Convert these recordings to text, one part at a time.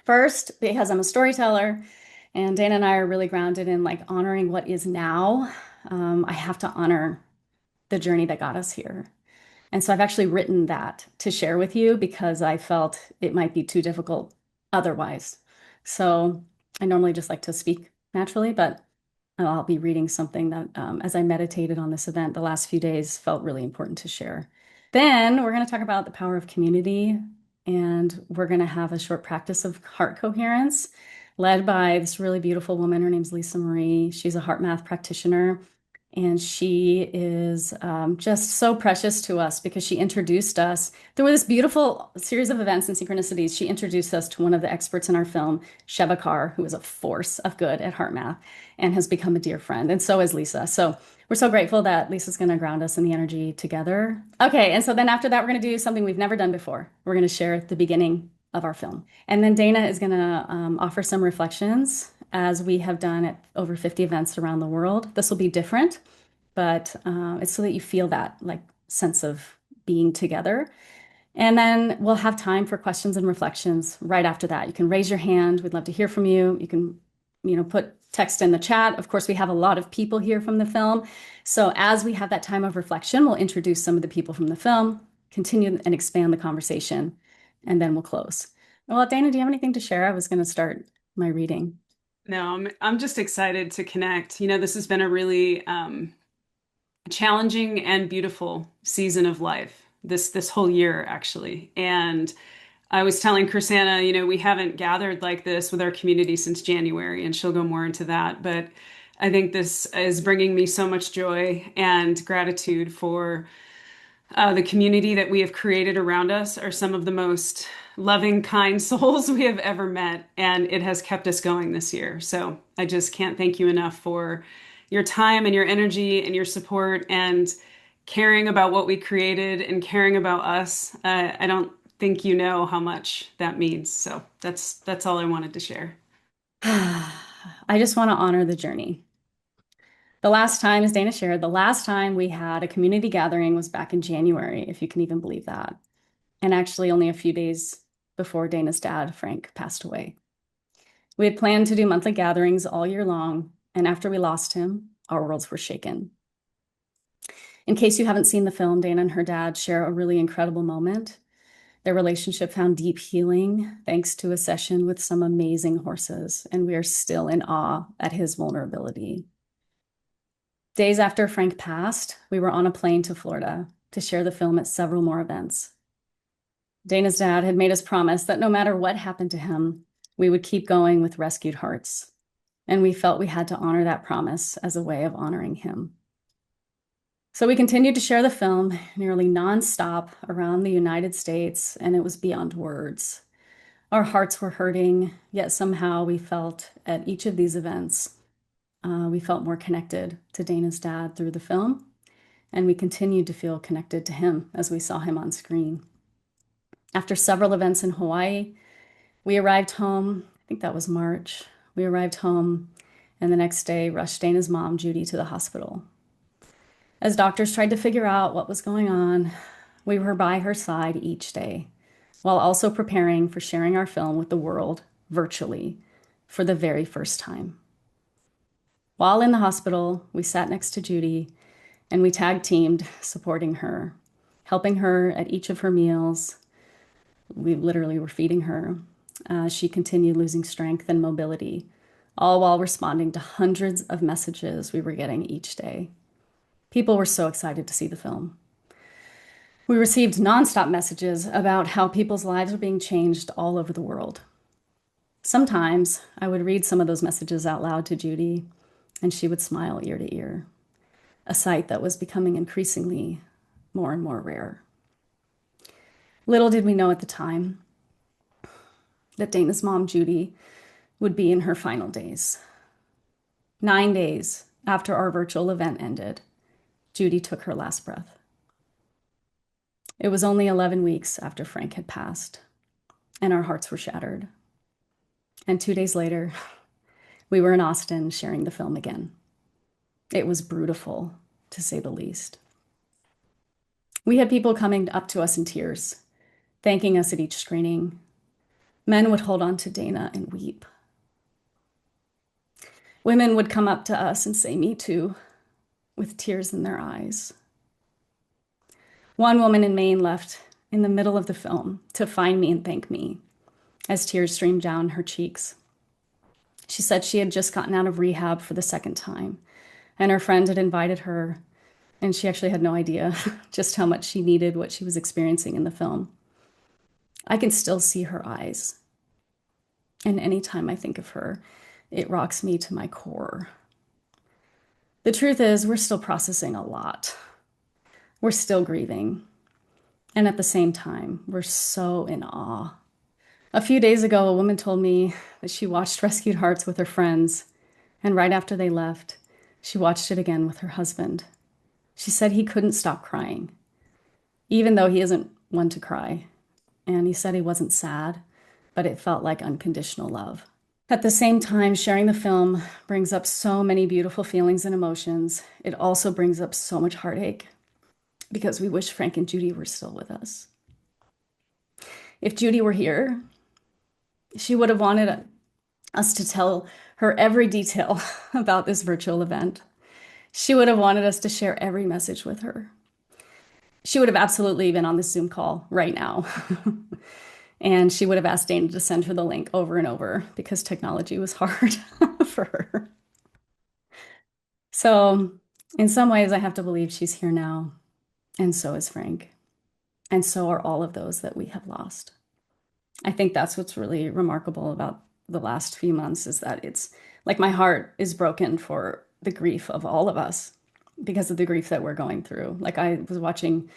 First, because I'm a storyteller, and Dana and I are really grounded in like honoring what is now. I have to honor the journey that got us here. And so I've actually written that to share with you because I felt it might be too difficult otherwise. So I normally just like to speak naturally, but I'll be reading something that, as I meditated on this event the last few days, felt really important to share. Then we're going to talk about the power of community, and we're going to have a short practice of heart coherence led by this really beautiful woman. Her name's Lisa Marie. She's a HeartMath practitioner. And she is just so precious to us because she introduced us through this beautiful series of events and synchronicities. She introduced us to one of the experts in our film, Shevakar, who is a force of good at HeartMath and has become a dear friend. And so is Lisa. So we're so grateful that Lisa's going to ground us in the energy together. Okay. And so then after that, we're going to do something we've never done before. We're going to share the beginning of our film. And then Dana is going to offer some reflections as we have done at over 50 events around the world. This will be different, but it's so that you feel that like sense of being together. And then we'll have time for questions and reflections right after that. You can raise your hand. We'd love to hear from you. You can, put text in the chat. Of course, we have a lot of people here from the film. So as we have that time of reflection, we'll introduce some of the people from the film, continue and expand the conversation, and then we'll close. Well, Dana, do you have anything to share? I was going to start my reading. No, I'm just excited to connect. This has been a really challenging and beautiful season of life. This whole year, actually. And I was telling Chrisana, we haven't gathered like this with our community since January, and she'll go more into that. But I think this is bringing me so much joy and gratitude for the community that we have created around us are some of the most loving, kind souls we have ever met, and it has kept us going this year. So I just can't thank you enough for your time and your energy and your support and caring about what we created and caring about us. I don't think you know how much that means. So that's all I wanted to share. I just want to honor the journey. The last time, as Dana shared, the last time we had a community gathering was back in January, if you can even believe that. And actually, only a few days before Dana's dad, Frank, passed away. We had planned to do monthly gatherings all year long, and after we lost him, our worlds were shaken. In case you haven't seen the film, Dana and her dad share a really incredible moment. Their relationship found deep healing thanks to a session with some amazing horses, and we are still in awe at his vulnerability. Days after Frank passed, we were on a plane to Florida to share the film at several more events. Dana's dad had made us promise that no matter what happened to him, we would keep going with Rescued Hearts. And we felt we had to honor that promise as a way of honoring him. So we continued to share the film nearly nonstop around the United States, and it was beyond words. Our hearts were hurting, yet somehow we felt at each of these events, we felt more connected to Dana's dad through the film, and we continued to feel connected to him as we saw him on screen. After several events in Hawaii, we arrived home. I think that was March. We arrived home and the next day rushed Dana's mom, Judy, to the hospital. As doctors tried to figure out what was going on, we were by her side each day, while also preparing for sharing our film with the world virtually for the very first time. While in the hospital, we sat next to Judy and we tag teamed supporting her, helping her at each of her meals. We literally were feeding her. She continued losing strength and mobility, all while responding to hundreds of messages we were getting each day. People were so excited to see the film. We received nonstop messages about how people's lives were being changed all over the world. Sometimes I would read some of those messages out loud to Judy, and she would smile ear to ear, a sight that was becoming increasingly more and more rare. Little did we know at the time that Dana's mom, Judy, would be in her final days. 9 days after our virtual event ended, Judy took her last breath. It was only 11 weeks after Frank had passed, and our hearts were shattered. And 2 days later, we were in Austin sharing the film again. It was brutal, to say the least. We had people coming up to us in tears, thanking us at each screening. Men would hold on to Dana and weep. Women would come up to us and say, "Me too," with tears in their eyes. One woman in Maine left in the middle of the film to find me and thank me as tears streamed down her cheeks. She said she had just gotten out of rehab for the second time, and her friend had invited her, and she actually had no idea just how much she needed what she was experiencing in the film. I can still see her eyes, and anytime I think of her, it rocks me to my core. The truth is, we're still processing a lot. We're still grieving. And at the same time, we're so in awe. A few days ago, a woman told me that she watched Rescued Hearts with her friends, and right after they left, she watched it again with her husband. She said he couldn't stop crying, even though he isn't one to cry. And he said he wasn't sad, but it felt like unconditional love. At the same time, sharing the film brings up so many beautiful feelings and emotions. It also brings up so much heartache because we wish Frank and Judy were still with us. If Judy were here, she would have wanted us to tell her every detail about this virtual event. She would have wanted us to share every message with her. She would have absolutely been on this Zoom call right now. And she would have asked Dana to send her the link over and over because technology was hard for her. So, in some ways, I have to believe she's here now. And so is Frank. And so are all of those that we have lost. I think that's what's really remarkable about the last few months is that it's like my heart is broken for the grief of all of us because of the grief that we're going through. Like I was watching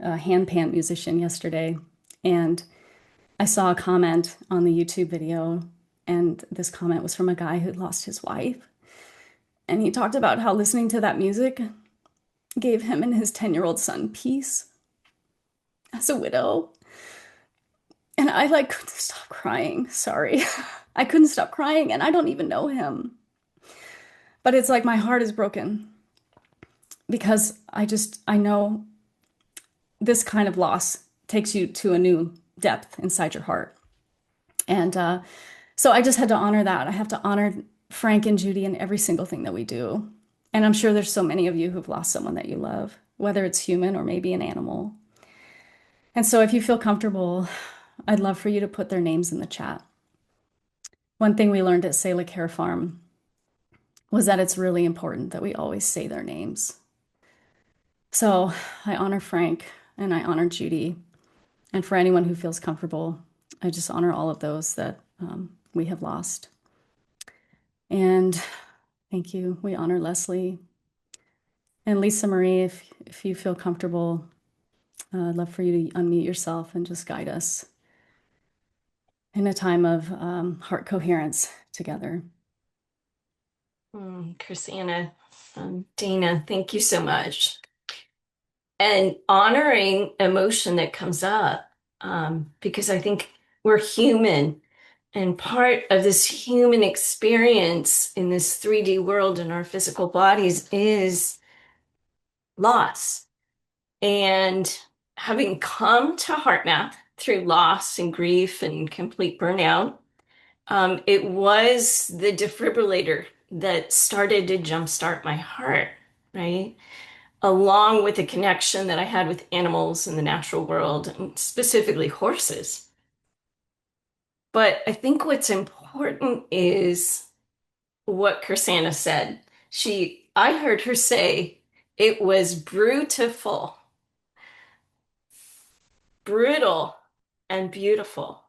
a handpan musician yesterday, and I saw a comment on the YouTube video, and this comment was from a guy who'd lost his wife. And he talked about how listening to that music gave him and his 10-year-old son peace as a widow. And I like couldn't stop crying. Sorry. I couldn't stop crying, and I don't even know him. But it's like my heart is broken because I know this kind of loss takes you to a new depth inside your heart. And so I just had to honor that. I have to honor Frank and Judy in every single thing that we do. And I'm sure there's so many of you who've lost someone that you love, whether it's human or maybe an animal. And so if you feel comfortable, I'd love for you to put their names in the chat. One thing we learned at Sela Care Farm was that it's really important that we always say their names. So I honor Frank and I honor Judy. And for anyone who feels comfortable, I just honor all of those that we have lost. And thank you. We honor Leslie. And Lisa Marie, if you feel comfortable, I'd love for you to unmute yourself and just guide us in a time of heart coherence together. Chrisanna, Dana, thank you so much. And honoring emotion that comes up, because I think we're human, and part of this human experience in this 3D world in our physical bodies is loss. And having come to HeartMath through loss and grief and complete burnout, it was the defibrillator that started to jumpstart my heart, right? Along with the connection that I had with animals in the natural world, and specifically horses. But I think what's important is what Chrisanna said. I heard her say it was brutal, brutal and beautiful.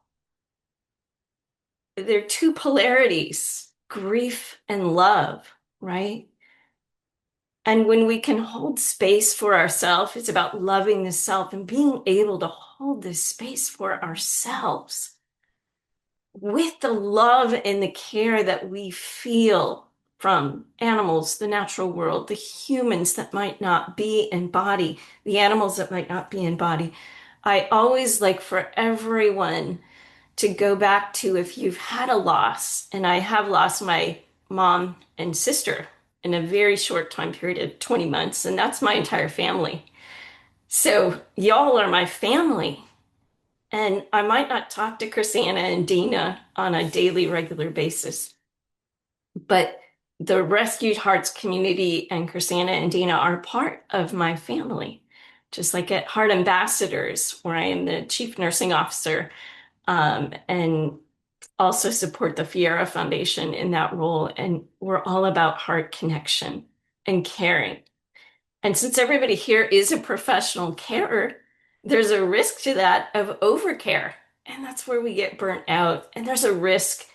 They're two polarities, grief and love, right? And when we can hold space for ourselves, it's about loving the self and being able to hold this space for ourselves with the love and the care that we feel from animals, the natural world, the humans that might not be in body, the animals that might not be in body. I always like for everyone to go back to if you've had a loss, and I have lost my mom and sister in a very short time period of 20 months, and that's my entire family. So y'all are my family. And I might not talk to Chrisanna and Dina on a daily, regular basis, but the Rescued Hearts community and Chrisanna and Dina are part of my family. Just like at HeartAmbassadors, where I am the chief nursing officer, and also support the Fiera Foundation in that role. And we're all about heart connection and caring. And since everybody here is a professional carer, there's a risk to that of overcare. And that's where we get burnt out. And there's a risk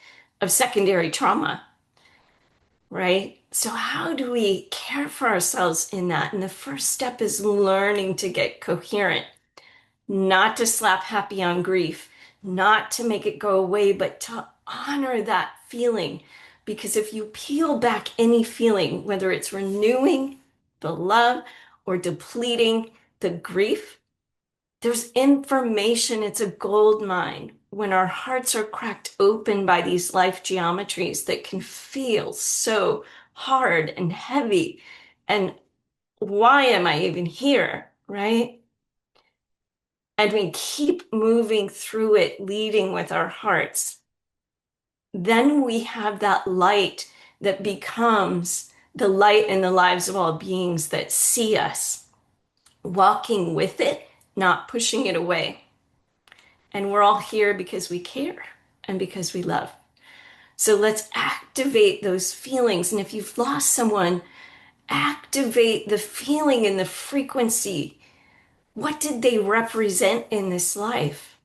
of secondary trauma, right? So, how do we care for ourselves in that? And the first step is learning to get coherent, not to slap happy on grief, not to make it go away, but to honor that feeling. Because if you peel back any feeling, whether it's renewing the love or depleting the grief, there's information. It's a gold mine. When our hearts are cracked open by these life geometries that can feel so hard and heavy, and why am I even here, right? And we keep moving through it, leading with our hearts. Then we have that light that becomes the light in the lives of all beings that see us, walking with it, not pushing it away. And we're all here because we care and because we love. So let's activate those feelings. And if you've lost someone, activate the feeling and the frequency. What did they represent in this life?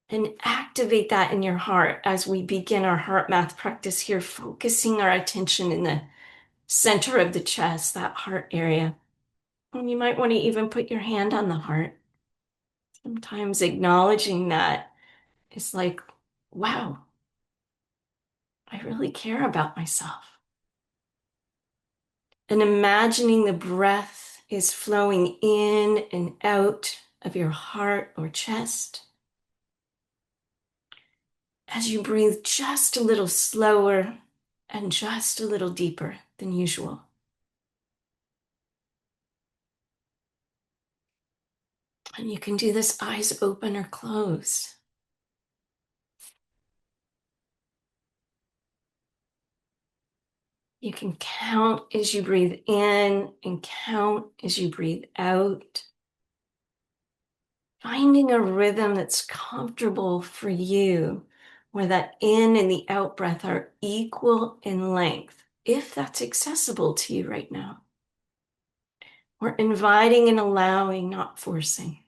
And activate that in your heart as we begin our heart math practice here, focusing our attention in the center of the chest, that heart area. And you might want to even put your hand on the heart. Sometimes acknowledging that is like, wow, I really care about myself. And imagining the breath is flowing in and out of your heart or chest. As you breathe just a little slower and just a little deeper than usual. And you can do this eyes open or closed. You can count as you breathe in and count as you breathe out. Finding a rhythm that's comfortable for you, where that in and the out breath are equal in length, if that's accessible to you right now. We're inviting and allowing, not forcing.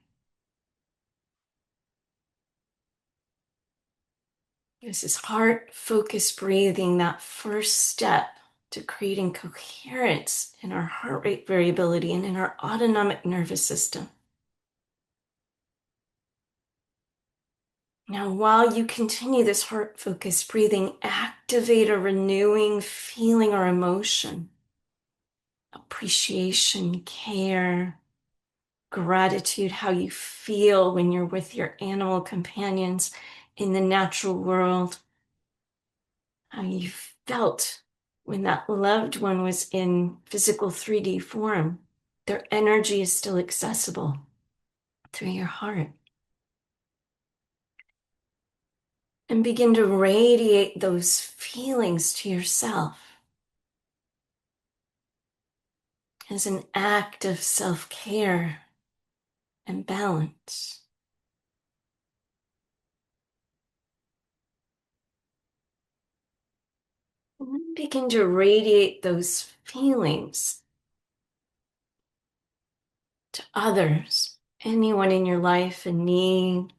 This is heart-focused breathing, that first step to creating coherence in our heart rate variability and in our autonomic nervous system. Now, while you continue this heart-focused breathing, activate a renewing feeling or emotion. Appreciation, care, gratitude, how you feel when you're with your animal companions in the natural world, how you felt when that loved one was in physical 3D form. Their energy is still accessible through your heart. And begin to radiate those feelings to yourself as an act of self-care and balance. And then begin to radiate those feelings to others, anyone in your life in need,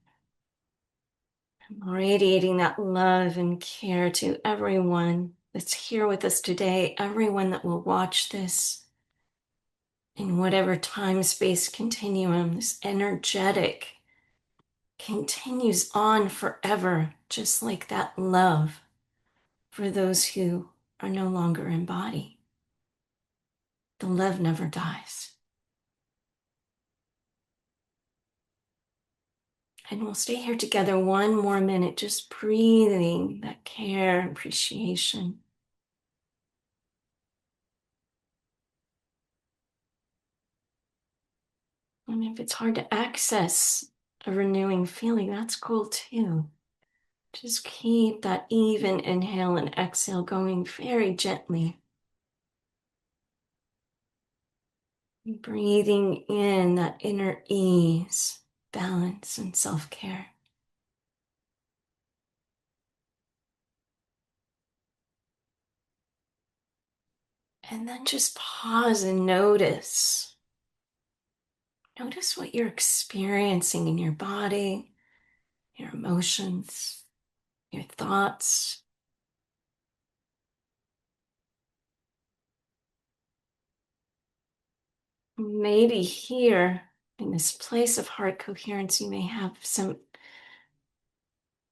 radiating that love and care to everyone that's here with us today, everyone that will watch this in whatever time space continuum. This energetic continues on forever, just like that love for those who are no longer in body. The love never dies. And we'll stay here together one more minute, just breathing that care and appreciation. And if it's hard to access a renewing feeling, that's cool too. Just keep that even inhale and exhale going very gently. Breathing in that inner ease, balance, and self-care. And then just pause and notice. Notice what you're experiencing in your body, your emotions, your thoughts. Maybe here in this place of heart coherence, you may have some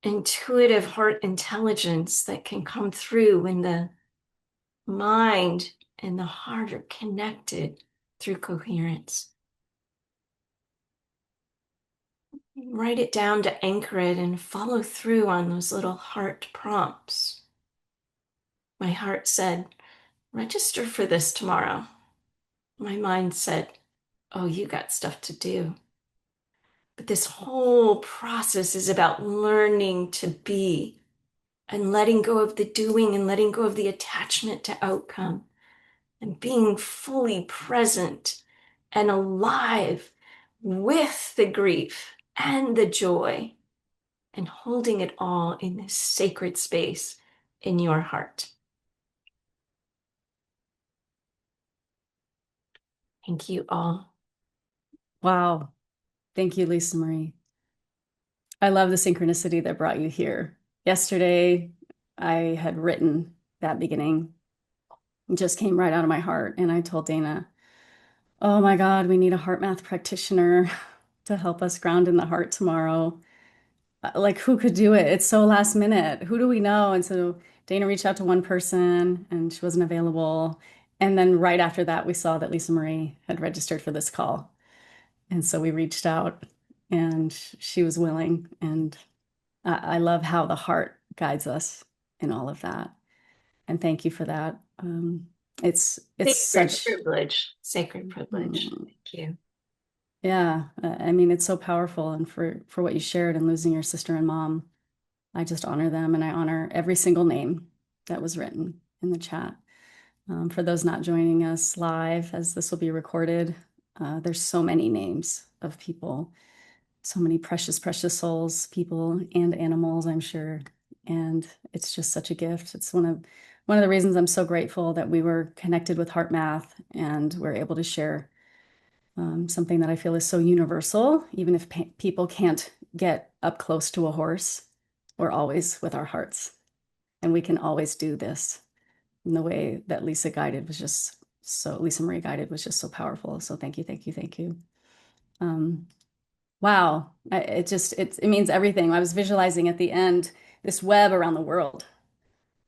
intuitive heart intelligence that can come through when the mind and the heart are connected through coherence. Write it down to anchor it and follow through on those little heart prompts. My heart said, register for this tomorrow. My mind said, oh, you got stuff to do. But this whole process is about learning to be and letting go of the doing and letting go of the attachment to outcome and being fully present and alive with the grief and the joy and holding it all in this sacred space in your heart. Thank you all. Wow. Thank you, Lisa Marie. I love the synchronicity that brought you here. Yesterday, I had written that beginning. It just came right out of my heart. And I told Dana, oh my God, we need a HeartMath practitioner to help us ground in the heart tomorrow. Like, who could do it? It's so last minute. Who do we know? And so Dana reached out to one person and she wasn't available. And then right after that, we saw that Lisa Marie had registered for this call. And so we reached out and she was willing. And I love how the heart guides us in all of that. And thank you for that. It's Sacred such, privilege. Sacred privilege. mm, Thank you. yeah. I mean, it's so powerful. And for what you shared and losing your sister and mom, I just honor them and I honor every single name that was written in the chat. For those not joining us live, as this will be recorded, there's so many names of people, so many precious, precious souls, people and animals, I'm sure. And it's just such a gift. It's one of the reasons I'm so grateful that we were connected with HeartMath and we're able to share something that I feel is so universal. Even if people can't get up close to a horse, we're always with our hearts. And we can always do this. And the way that Lisa Marie guided was just so powerful. So thank you, thank you, thank you. Wow. It means everything. I was visualizing at the end this web around the world,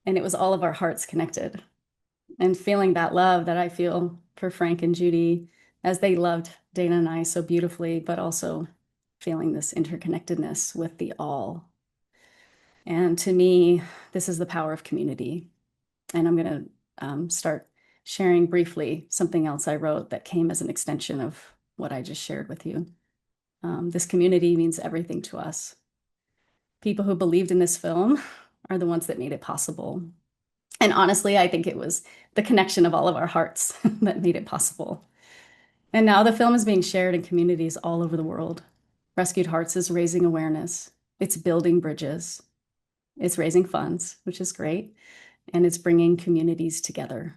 and it was all of our hearts connected and feeling that love that I feel for Frank and Judy as they loved Dana and I so beautifully, but also feeling this interconnectedness with the all. And to me, this is the power of community. And I'm going to start sharing briefly something else I wrote that came as an extension of what I just shared with you. This community means everything to us. People who believed in this film are the ones that made it possible. And honestly, I think it was the connection of all of our hearts that made it possible. And now the film is being shared in communities all over the world. Rescued Hearts is raising awareness. It's building bridges. It's raising funds, which is great. And it's bringing communities together.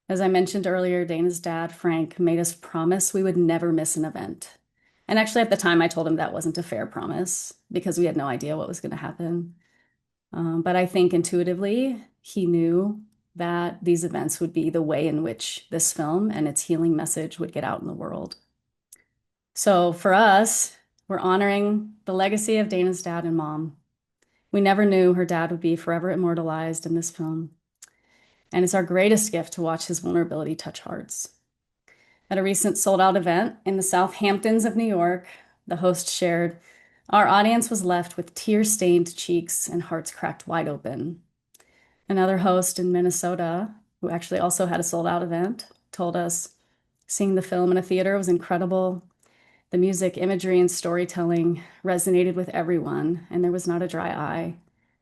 As I mentioned earlier, Dana's dad, Frank, made us promise we would never miss an event. And actually, at the time, I told him that wasn't a fair promise because we had no idea what was going to happen. But I think intuitively, he knew that these events would be the way in which this film and its healing message would get out in the world. So for us, we're honoring the legacy of Dana's dad and mom. We never knew her dad would be forever immortalized in this film. And it's our greatest gift to watch his vulnerability touch hearts. At a recent sold out event in the Southamptons of New York, the host shared, our audience was left with tear-stained cheeks and hearts cracked wide open. Another host in Minnesota, who actually also had a sold out event, told us, seeing the film in a theater was incredible. The music, imagery, and storytelling resonated with everyone, and there was not a dry eye.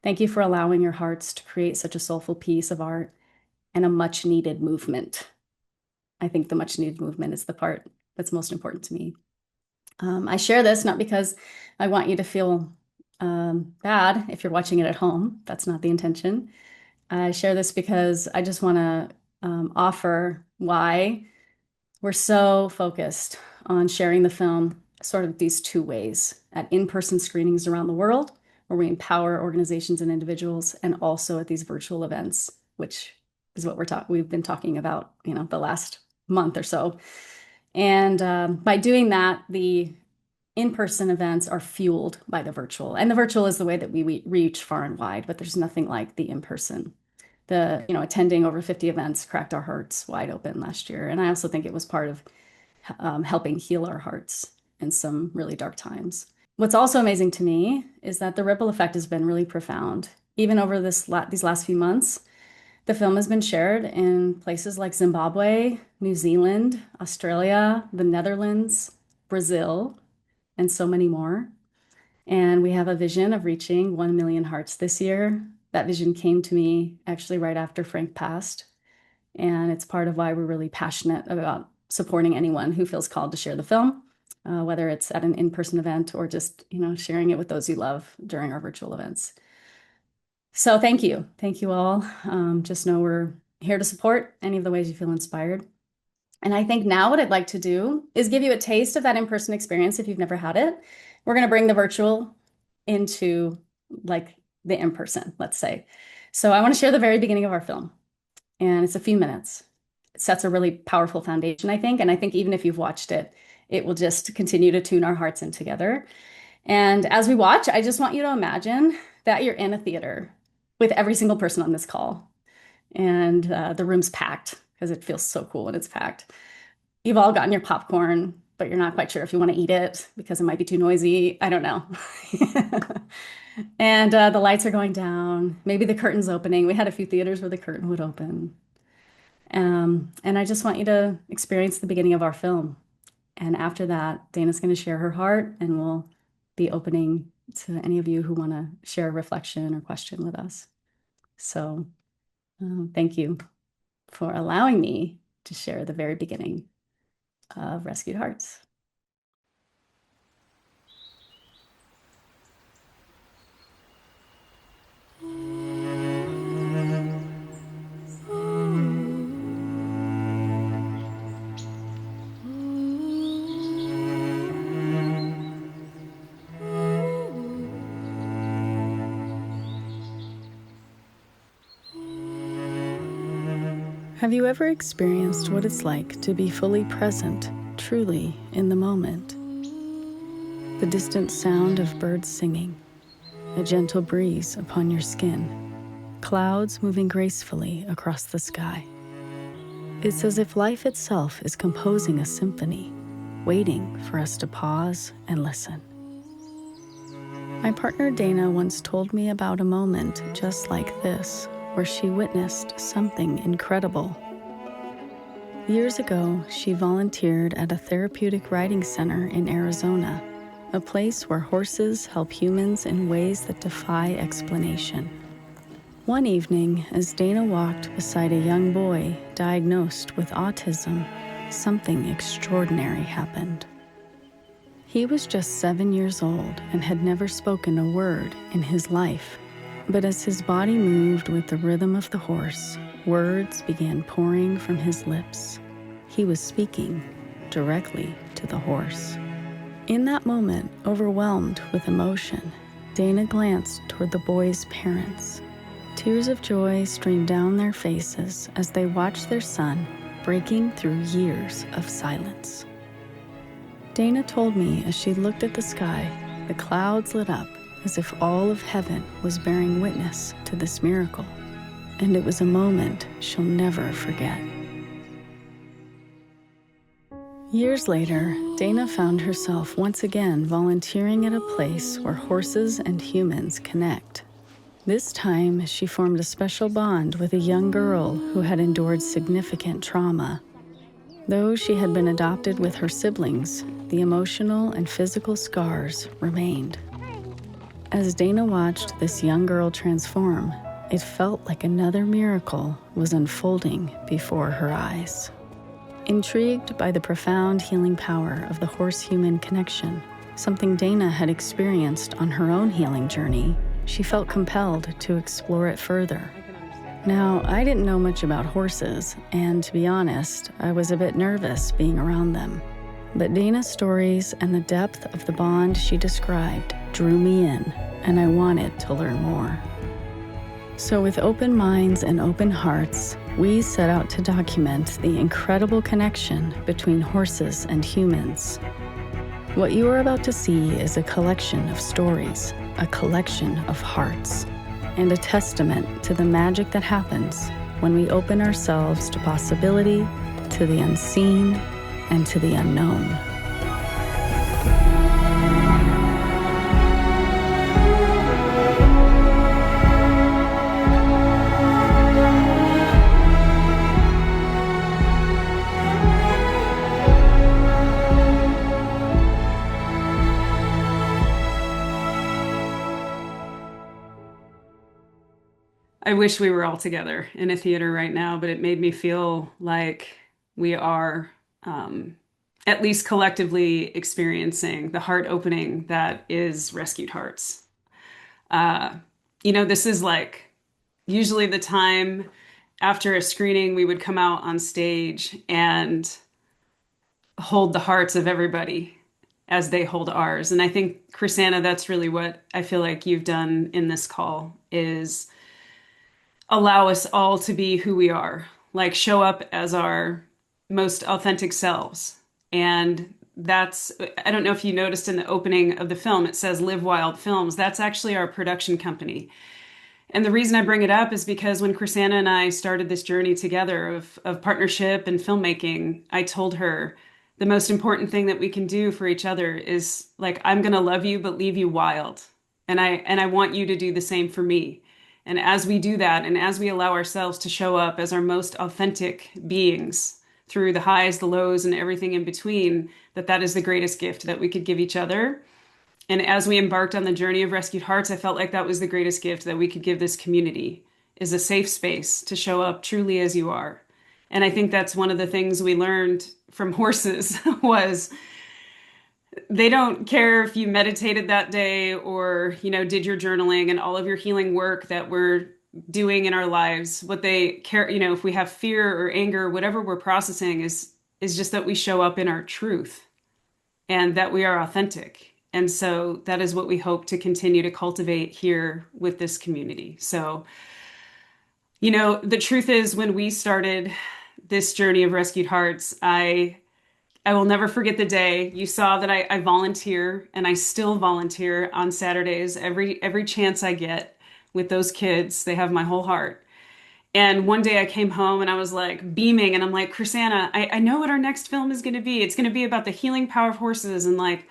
Thank you for allowing your hearts to create such a soulful piece of art and a much needed movement. I think the much needed movement is the part that's most important to me. I share this not because I want you to feel bad if you're watching it at home. That's not the intention. I share this because I just want to offer why we're so focused on sharing the film sort of these two ways at in-person screenings around the world, where we empower organizations and individuals, and also at these virtual events, which is what we've been talking about, the last month or so. And by doing that, the in-person events are fueled by the virtual. And the virtual is the way that we reach far and wide, but there's nothing like the in-person. Attending over 50 events cracked our hearts wide open last year. And I also think it was part of helping heal our hearts in some really dark times. What's also amazing to me is that the ripple effect has been really profound. Even over these last few months, the film has been shared in places like Zimbabwe, New Zealand, Australia, the Netherlands, Brazil, and so many more. And we have a vision of reaching 1 million hearts this year. That vision came to me actually right after Frank passed. And it's part of why we're really passionate about supporting anyone who feels called to share the film, whether it's at an in-person event or just, sharing it with those you love during our virtual events. So thank you. Thank you all. Just know we're here to support any of the ways you feel inspired. And I think now what I'd like to do is give you a taste of that in-person experience if you've never had it. We're going to bring the virtual into like the in-person, let's say. So I want to share the very beginning of our film, and it's a few minutes. It sets a really powerful foundation, I think. And I think even if you've watched it, it will just continue to tune our hearts in together. And as we watch, I just want you to imagine that you're in a theater with every single person on this call. And the room's packed because it feels so cool when it's packed. You've all gotten your popcorn, but you're not quite sure if you want to eat it because it might be too noisy. I don't know. And the lights are going down. Maybe the curtain's opening. We had a few theaters where the curtain would open. And I just want you to experience the beginning of our film. And after that, Dana's going to share her heart, and we'll be opening to any of you who want to share a reflection or question with us. So thank you for allowing me to share the very beginning of Rescued Hearts. Have you ever experienced what it's like to be fully present, truly in the moment? The distant sound of birds singing, a gentle breeze upon your skin, clouds moving gracefully across the sky. It's as if life itself is composing a symphony, waiting for us to pause and listen. My partner Dana once told me about a moment just like this, where she witnessed something incredible. Years ago, she volunteered at a therapeutic riding center in Arizona, a place where horses help humans in ways that defy explanation. One evening, as Dana walked beside a young boy diagnosed with autism, something extraordinary happened. He was just 7 years old and had never spoken a word in his life. But as his body moved with the rhythm of the horse, words began pouring from his lips. He was speaking directly to the horse. In that moment, overwhelmed with emotion, Dana glanced toward the boy's parents. Tears of joy streamed down their faces as they watched their son breaking through years of silence. Dana told me as she looked at the sky, the clouds lit up as if all of heaven was bearing witness to this miracle, and it was a moment she'll never forget. Years later, Dana found herself once again volunteering at a place where horses and humans connect. This time, she formed a special bond with a young girl who had endured significant trauma. Though she had been adopted with her siblings, the emotional and physical scars remained. As Dana watched this young girl transform, it felt like another miracle was unfolding before her eyes. Intrigued by the profound healing power of the horse-human connection, something Dana had experienced on her own healing journey, she felt compelled to explore it further. Now, I didn't know much about horses, and to be honest, I was a bit nervous being around them. But Dana's stories and the depth of the bond she described drew me in, and I wanted to learn more. So with open minds and open hearts, we set out to document the incredible connection between horses and humans. What you are about to see is a collection of stories, a collection of hearts, and a testament to the magic that happens when we open ourselves to possibility, to the unseen, and to the unknown. I wish we were all together in a theater right now, but it made me feel like we are at least collectively experiencing the heart opening that is Rescued Hearts. Uh, this is like usually the time after a screening we would come out on stage and hold the hearts of everybody as they hold ours. And I think, Chrisanna, that's really what I feel like you've done in this call is allow us all to be who we are, like show up as our most authentic selves. And that's, I don't know if you noticed in the opening of the film, it says Live Wild Films. That's actually our production company. And the reason I bring it up is because when Chrisanna and I started this journey together of partnership and filmmaking, I told her the most important thing that we can do for each other is like, I'm going to love you, but leave you wild. And I want you to do the same for me. And as we do that, and as we allow ourselves to show up as our most authentic beings through the highs, the lows, and everything in between, that is the greatest gift that we could give each other. And as we embarked on the journey of Rescued Hearts, I felt like that was the greatest gift that we could give this community, is a safe space to show up truly as you are. And I think that's one of the things we learned from horses was they don't care if you meditated that day or, did your journaling and all of your healing work that we're doing in our lives. What they care, if we have fear or anger, whatever we're processing is just that we show up in our truth and that we are authentic. And so that is what we hope to continue to cultivate here with this community. So, the truth is when we started this journey of Rescued Hearts, I will never forget the day you saw that I volunteer, and I still volunteer on Saturdays every chance I get with those kids. They have my whole heart. And one day I came home and I was like beaming, and I'm like, Chrisanna, I know what our next film is going to be. It's going to be about the healing power of horses, and like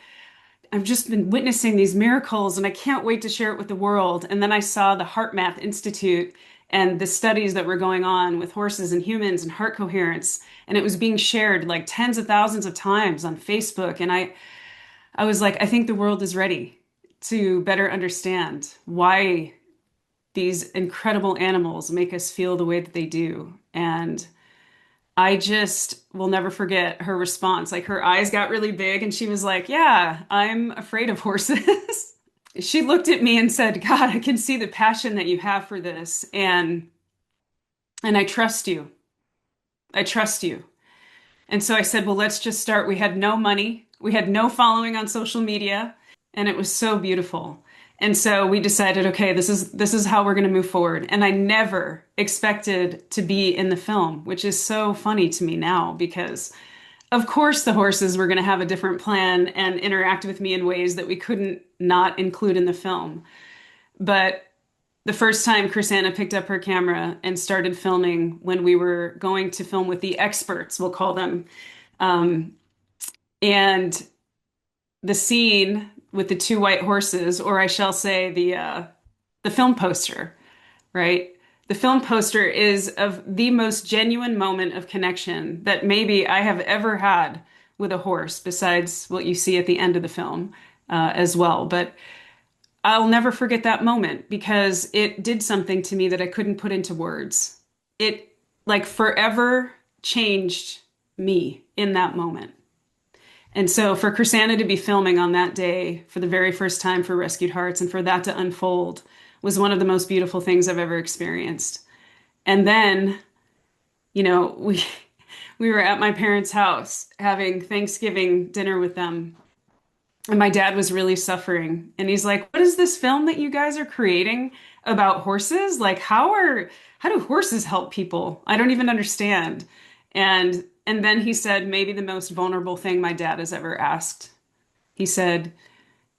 I've just been witnessing these miracles, and I can't wait to share it with the world. And then I saw the HeartMath Institute and the studies that were going on with horses and humans and heart coherence. And it was being shared like tens of thousands of times on Facebook. And I was like, I think the world is ready to better understand why these incredible animals make us feel the way that they do. And I just will never forget her response. Like her eyes got really big and she was like, yeah, I'm afraid of horses. She looked at me and said, God, I can see the passion that you have for this. And I trust you. I trust you. And so I said, well, let's just start. We had no money. We had no following on social media. And it was so beautiful. And so we decided, okay, this is how we're going to move forward. And I never expected to be in the film, which is so funny to me now because of course the horses were going to have a different plan and interact with me in ways that we couldn't not include in the film. But the first time Chrisanna picked up her camera and started filming when we were going to film with the experts, we'll call them, and the scene with the two white horses, or I shall say the film poster, right? The film poster is of the most genuine moment of connection that maybe I have ever had with a horse, besides what you see at the end of the film as well. But I'll never forget that moment because it did something to me that I couldn't put into words. It like forever changed me in that moment. And so for Chrisanna to be filming on that day for the very first time for Rescued Hearts and for that to unfold was one of the most beautiful things I've ever experienced. And then, we we were at my parents' house having Thanksgiving dinner with them. And my dad was really suffering. And he's like, "What is this film that you guys are creating about horses? Like how do horses help people? I don't even understand." And then he said maybe the most vulnerable thing my dad has ever asked. He said,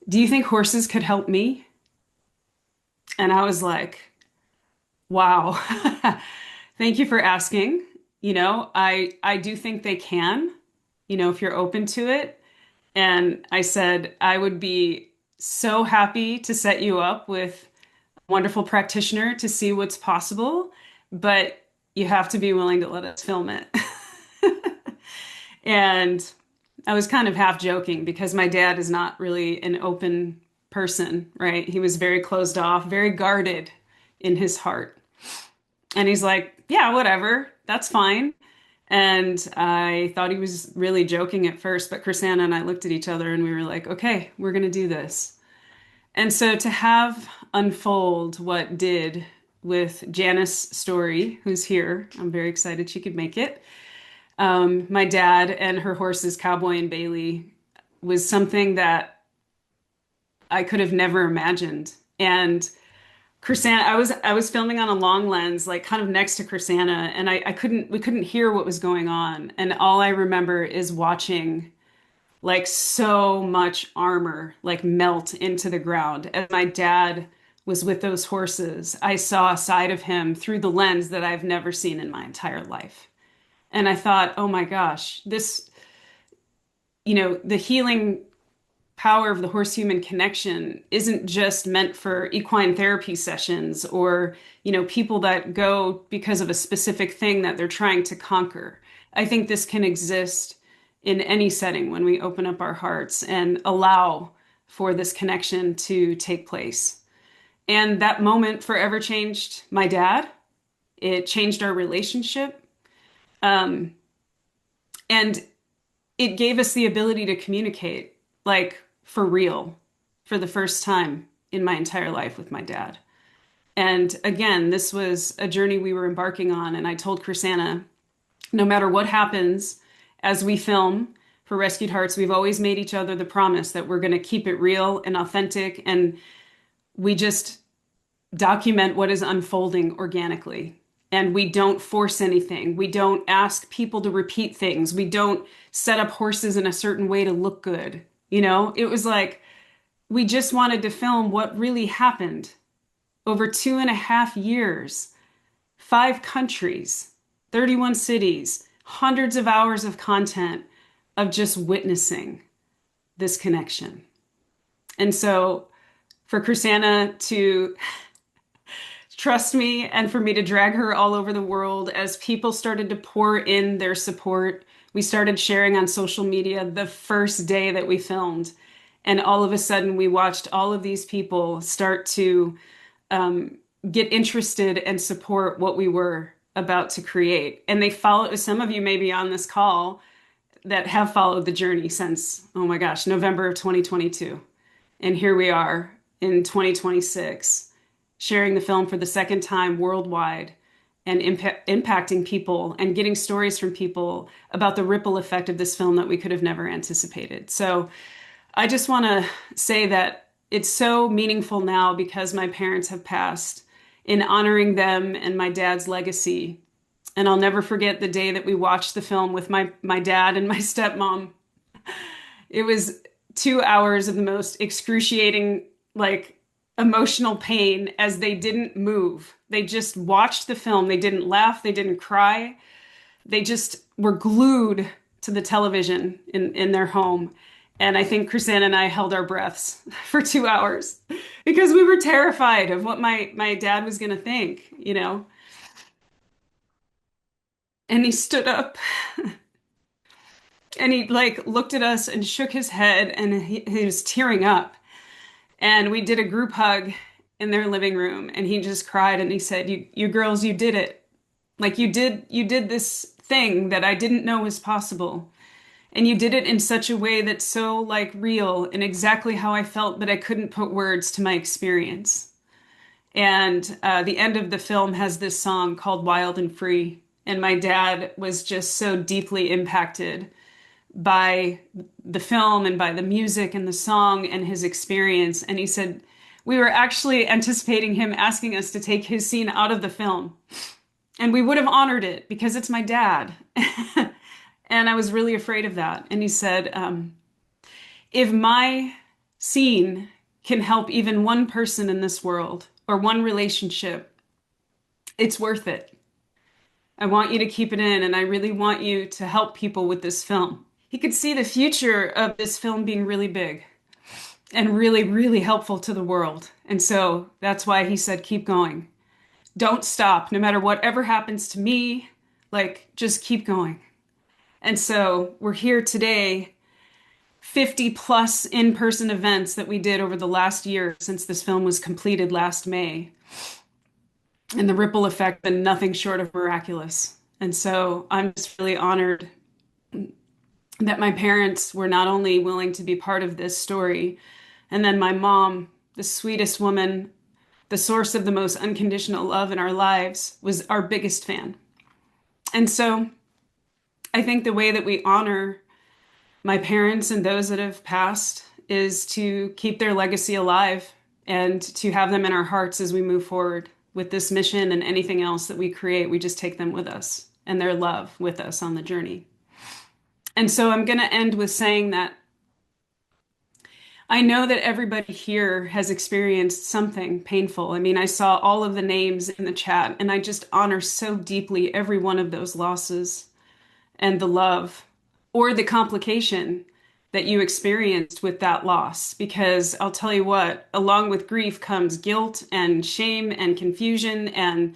"Do you think horses could help me?" And I was like, "Wow." Thank you for asking. I do think they can, if you're open to it. And I said, I would be so happy to set you up with a wonderful practitioner to see what's possible, but you have to be willing to let us film it. And I was kind of half joking because my dad is not really an open person, right? He was very closed off, very guarded in his heart. And he's like, "Yeah, whatever, that's fine." And I thought he was really joking at first, but Chrisanna and I looked at each other and we were like, "Okay, we're going to do this." And so to have unfold what did with Janice Story, who's here, I'm very excited she could make it. My dad and her horses, Cowboy and Bailey, was something that I could have never imagined. And Chrisanna, I was filming on a long lens, like kind of next to Chrisanna, and we couldn't hear what was going on. And all I remember is watching like so much armor like melt into the ground. As my dad was with those horses, I saw a side of him through the lens that I've never seen in my entire life. And I thought, oh my gosh, the healing power of the horse human connection isn't just meant for equine therapy sessions or, people that go because of a specific thing that they're trying to conquer. I think this can exist in any setting when we open up our hearts and allow for this connection to take place. And that moment forever changed my dad. It changed our relationship. Um, and it gave us the ability to communicate like for real for the first time in my entire life with my dad. And again, this was a journey we were embarking on. And I told Chrisanna, no matter what happens as we film for Rescued Hearts, we've always made each other the promise that we're going to keep it real and authentic. And we just document what is unfolding organically. And we don't force anything. We don't ask people to repeat things. We don't set up horses in a certain way to look good. It was like we just wanted to film what really happened over 2.5 years, 5 countries, 31 cities, hundreds of hours of content of just witnessing this connection. And so for Chrisanna to trust me and for me to drag her all over the world as people started to pour in their support. We started sharing on social media the first day that we filmed. And all of a sudden, we watched all of these people start to get interested and support what we were about to create. And they followed, some of you may be on this call that have followed the journey since, oh my gosh, November of 2022. And here we are in 2026 sharing the film for the second time worldwide and impacting people and getting stories from people about the ripple effect of this film that we could have never anticipated. So I just want to say that it's so meaningful now because my parents have passed in honoring them and my dad's legacy. And I'll never forget the day that we watched the film with my dad and my stepmom. It was 2 hours of the most excruciating, like, emotional pain as they didn't move. They just watched the film. They didn't laugh. They didn't cry. They just were glued to the television in their home. And I think Chrisanne and I held our breaths for 2 hours because we were terrified of what my dad was going to think, you know. And he stood up and he like looked at us and shook his head and he was tearing up. And we did a group hug in their living room and he just cried and he said, you girls, you did it. Like you did this thing that I didn't know was possible. And you did it in such a way that's so like real and exactly how I felt, but I couldn't put words to my experience. And the end of the film has this song called Wild and Free. And my dad was just so deeply impacted by the film and by the music and the song and his experience. And he said, we were actually anticipating him asking us to take his scene out of the film. And we would have honored it because it's my dad. And I was really afraid of that. And he said, if my scene can help even one person in this world or one relationship, it's worth it. I want you to keep it in, and I really want you to help people with this film. He could see the future of this film being really big and really, really helpful to the world. And so that's why he said, keep going. Don't stop, no matter whatever happens to me, like just keep going. And so we're here today, 50 plus in-person events that we did over the last year since this film was completed last May. And the ripple effect has been nothing short of miraculous. And so I'm just really honored that my parents were not only willing to be part of this story, and then my mom, the sweetest woman, the source of the most unconditional love in our lives, was our biggest fan. And so I think the way that we honor my parents and those that have passed is to keep their legacy alive and to have them in our hearts as we move forward with this mission and anything else that we create. We just take them with us and their love with us on the journey. And so I'm going to end with saying that I know that everybody here has experienced something painful. I mean, I saw all of the names in the chat, and I just honor so deeply every one of those losses and the love or the complication that you experienced with that loss. Because I'll tell you what, along with grief comes guilt and shame and confusion and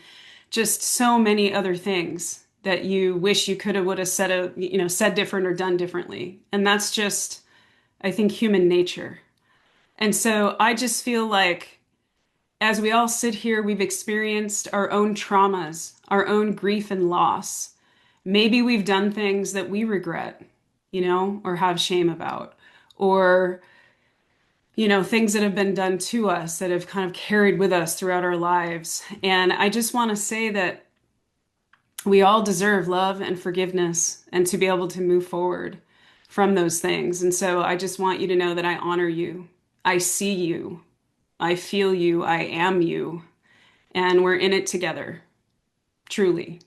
just so many other things that you wish you could have would have said different or done differently. And that's just, I think, human nature. And so I just feel like as we all sit here, we've experienced our own traumas, our own grief and loss. Maybe we've done things that we regret, or have shame about, or, things that have been done to us that have kind of carried with us throughout our lives. And I just want to say that we all deserve love and forgiveness and to be able to move forward from those things. And so I just want you to know that I honor you. I see you. I feel you. I am you. And we're in it together, truly.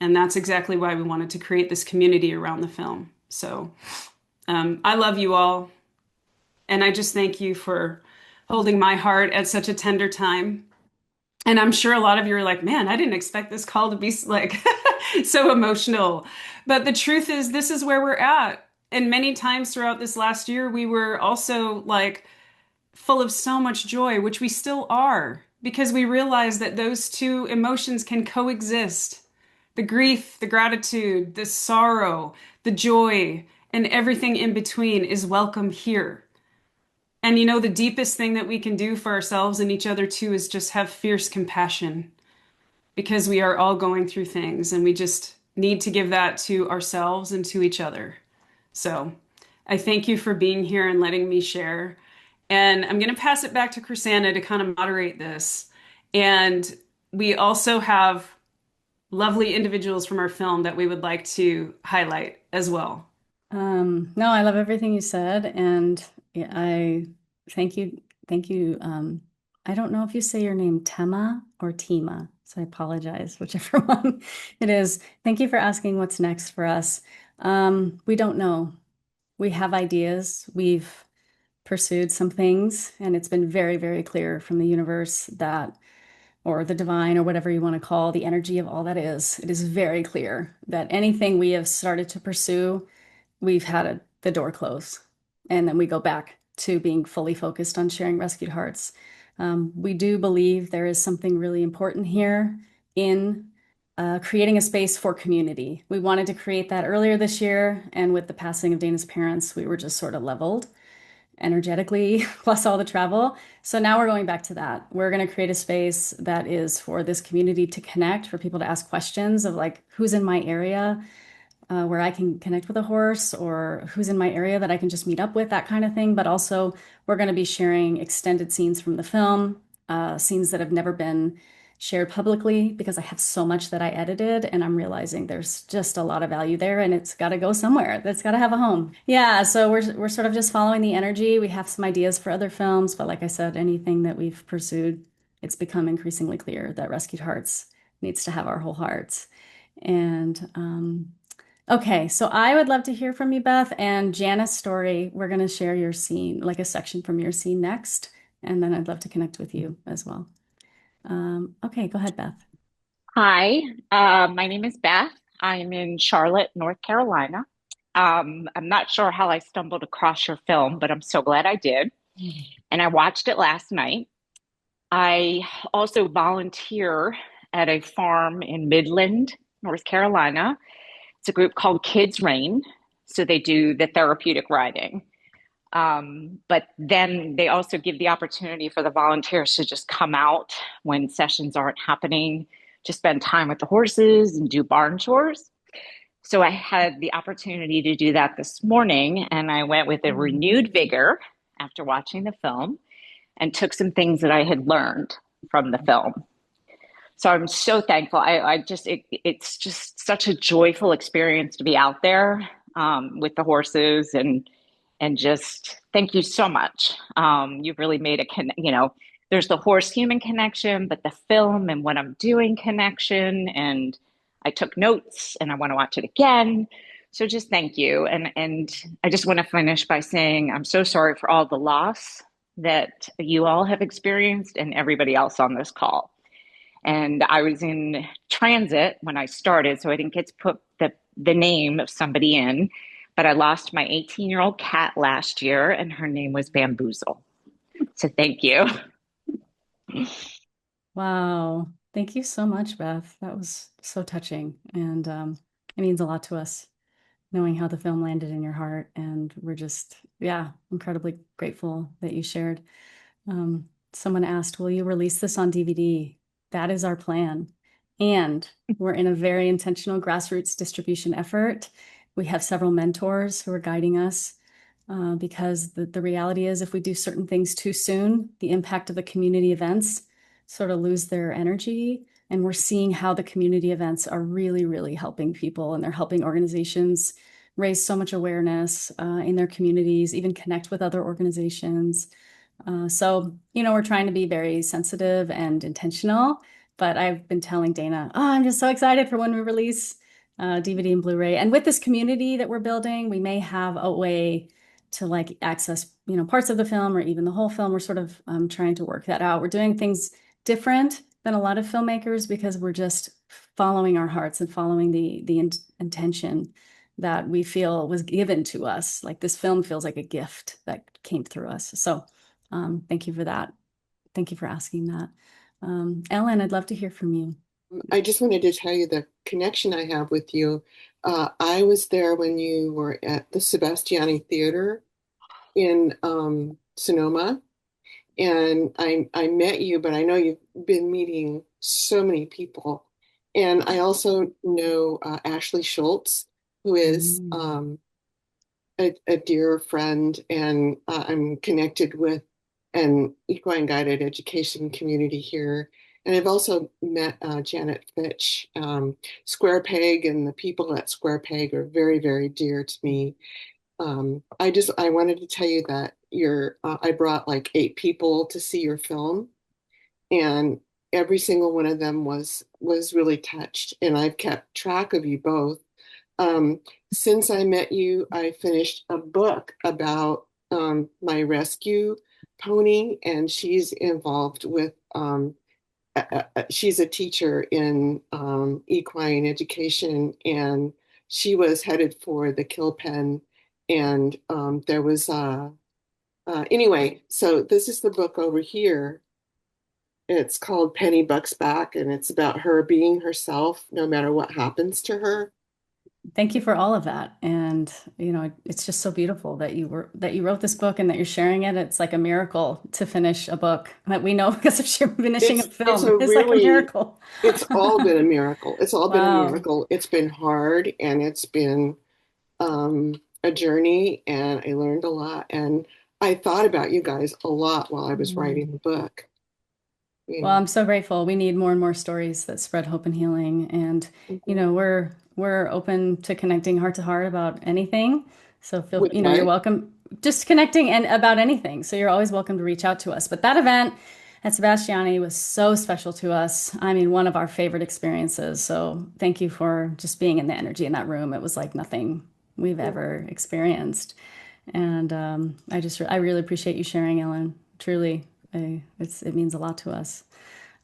And that's exactly why we wanted to create this community around the film. So I love you all. And I just thank you for holding my heart at such a tender time. And I'm sure a lot of you are like, man, I didn't expect this call to be like so emotional. But the truth is, this is where we're at. And many times throughout this last year, we were also like full of so much joy, which we still are, because we realize that those two emotions can coexist. The grief, the gratitude, the sorrow, the joy, and everything in between is welcome here. And the deepest thing that we can do for ourselves and each other too is just have fierce compassion, because we are all going through things and we just need to give that to ourselves and to each other. So I thank you for being here and letting me share. And I'm going to pass it back to Chrisanna to kind of moderate this. And we also have lovely individuals from our film that we would like to highlight as well. No, I love everything you said, and yeah, I thank you. Thank you. I don't know if you say your name Tema or Tima, so I apologize, whichever one it is. Thank you for asking what's next for us. We don't know. We have ideas. We've pursued some things, and it's been very, very clear from the universe that, or the divine, or whatever you want to call the energy of all that is, it is very clear that anything we have started to pursue, we've had the door closed. and then we go back to being fully focused on sharing rescued hearts. We do believe there is something really important here in creating a space for community. We wanted to create that earlier this year, and with the passing of Dana's parents, we were just sort of leveled energetically, plus all the travel. So now we're going back to that. We're going to create a space that is for this community to connect, for people to ask questions of like, who's in my area where I can connect with a horse, or who's in my area that I can just meet up with, that kind of thing. But also, we're going to be sharing extended scenes from the film, scenes that have never been shared publicly because I have so much that I edited and I'm realizing there's just a lot of value there and it's got to go somewhere. That's got to have a home. Yeah, so we're sort of just following the energy. We have some ideas for other films, but like I said, anything that we've pursued, it's become increasingly clear that Rescued Hearts needs to have our whole hearts. And okay, so I would love to hear from you, Beth, and Janice story. We're going to share your scene, like a section from your scene next, and then I'd love to connect with you as well. Okay, go ahead, Beth. Hi, my name is Beth. I'm in Charlotte, North Carolina. I'm not sure how I stumbled across your film, but I'm so glad I did. And I watched it last night. I also volunteer at a farm in Midland, North Carolina. It's a group called Kids Reign. So they do the therapeutic riding. But then they also give the opportunity for the volunteers to just come out when sessions aren't happening, to spend time with the horses and do barn chores. So I had the opportunity to do that this morning, and I went with a renewed vigor after watching the film and took some things that I had learned from the film. So I'm so thankful. It's just such a joyful experience to be out there with the horses and just thank you so much. You've really made there's the horse human connection, but the film and what I'm doing connection. And I took notes and I want to watch it again. So just thank you. And I just want to finish by saying I'm so sorry for all the loss that you all have experienced and everybody else on this call. And I was in transit when I started, so I didn't get to put the name of somebody in, but I lost my 18-year-old cat last year, and her name was Bamboozle. So thank you. Wow. Thank you so much, Beth. That was so touching. And it means a lot to us knowing how the film landed in your heart. And we're just, yeah, incredibly grateful that you shared. Someone asked, will you release this on DVD? That is our plan. And we're in a very intentional grassroots distribution effort. We have several mentors who are guiding us because the reality is if we do certain things too soon, the impact of the community events sort of lose their energy. And we're seeing how the community events are really, really helping people, and they're helping organizations raise so much awareness in their communities, even connect with other organizations. So, we're trying to be very sensitive and intentional, but I've been telling Dana, oh, I'm just so excited for when we release DVD and Blu-ray. And with this community that we're building, we may have a way to like access, parts of the film or even the whole film. We're sort of trying to work that out. We're doing things different than a lot of filmmakers because we're just following our hearts and following the intention that we feel was given to us. Like this film feels like a gift that came through us. So thank you for that. Thank you for asking that. Ellen, I'd love to hear from you. I just wanted to tell you the connection I have with you. I was there when you were at the Sebastiani Theater in Sonoma, and I met you, but I know you've been meeting so many people. And I also know Ashley Schultz, who is a dear friend, and I'm connected with an equine guided education community here. And I've also met Janet Fitch. Square Peg and the people at Square Peg are very, very dear to me. I wanted to tell you that I brought like 8 people to see your film, and every single one of them was really touched. And I've kept track of you both. Since I met you, I finished a book about my rescue pony, and she's involved with she's a teacher in equine education, and she was headed for the kill pen And there was anyway, so this is the book over here. It's called Penny Bucks Back, and it's about her being herself no matter what happens to her. Thank you for all of that. And, it's just so beautiful that you wrote this book and that you're sharing it. It's like a miracle to finish a book that we know because of finishing a It's a film is like a really, miracle. it's all been a miracle. It's all been a Wow. miracle. It's been hard and it's been a journey, and I learned a lot. And I thought about you guys a lot while I was Mm. writing the book, you Well, know. I'm so grateful. We need more and more stories that spread hope and healing. And, Mhm. we're open to connecting heart to heart about anything. So With you're what? welcome just connecting and about anything. So you're always welcome to reach out to us. But that event at Sebastiani was so special to us. I mean, one of our favorite experiences. So thank you for just being in the energy in that room. It was like nothing we've ever experienced. And I really appreciate you sharing, Ellen. Truly, it means a lot to us.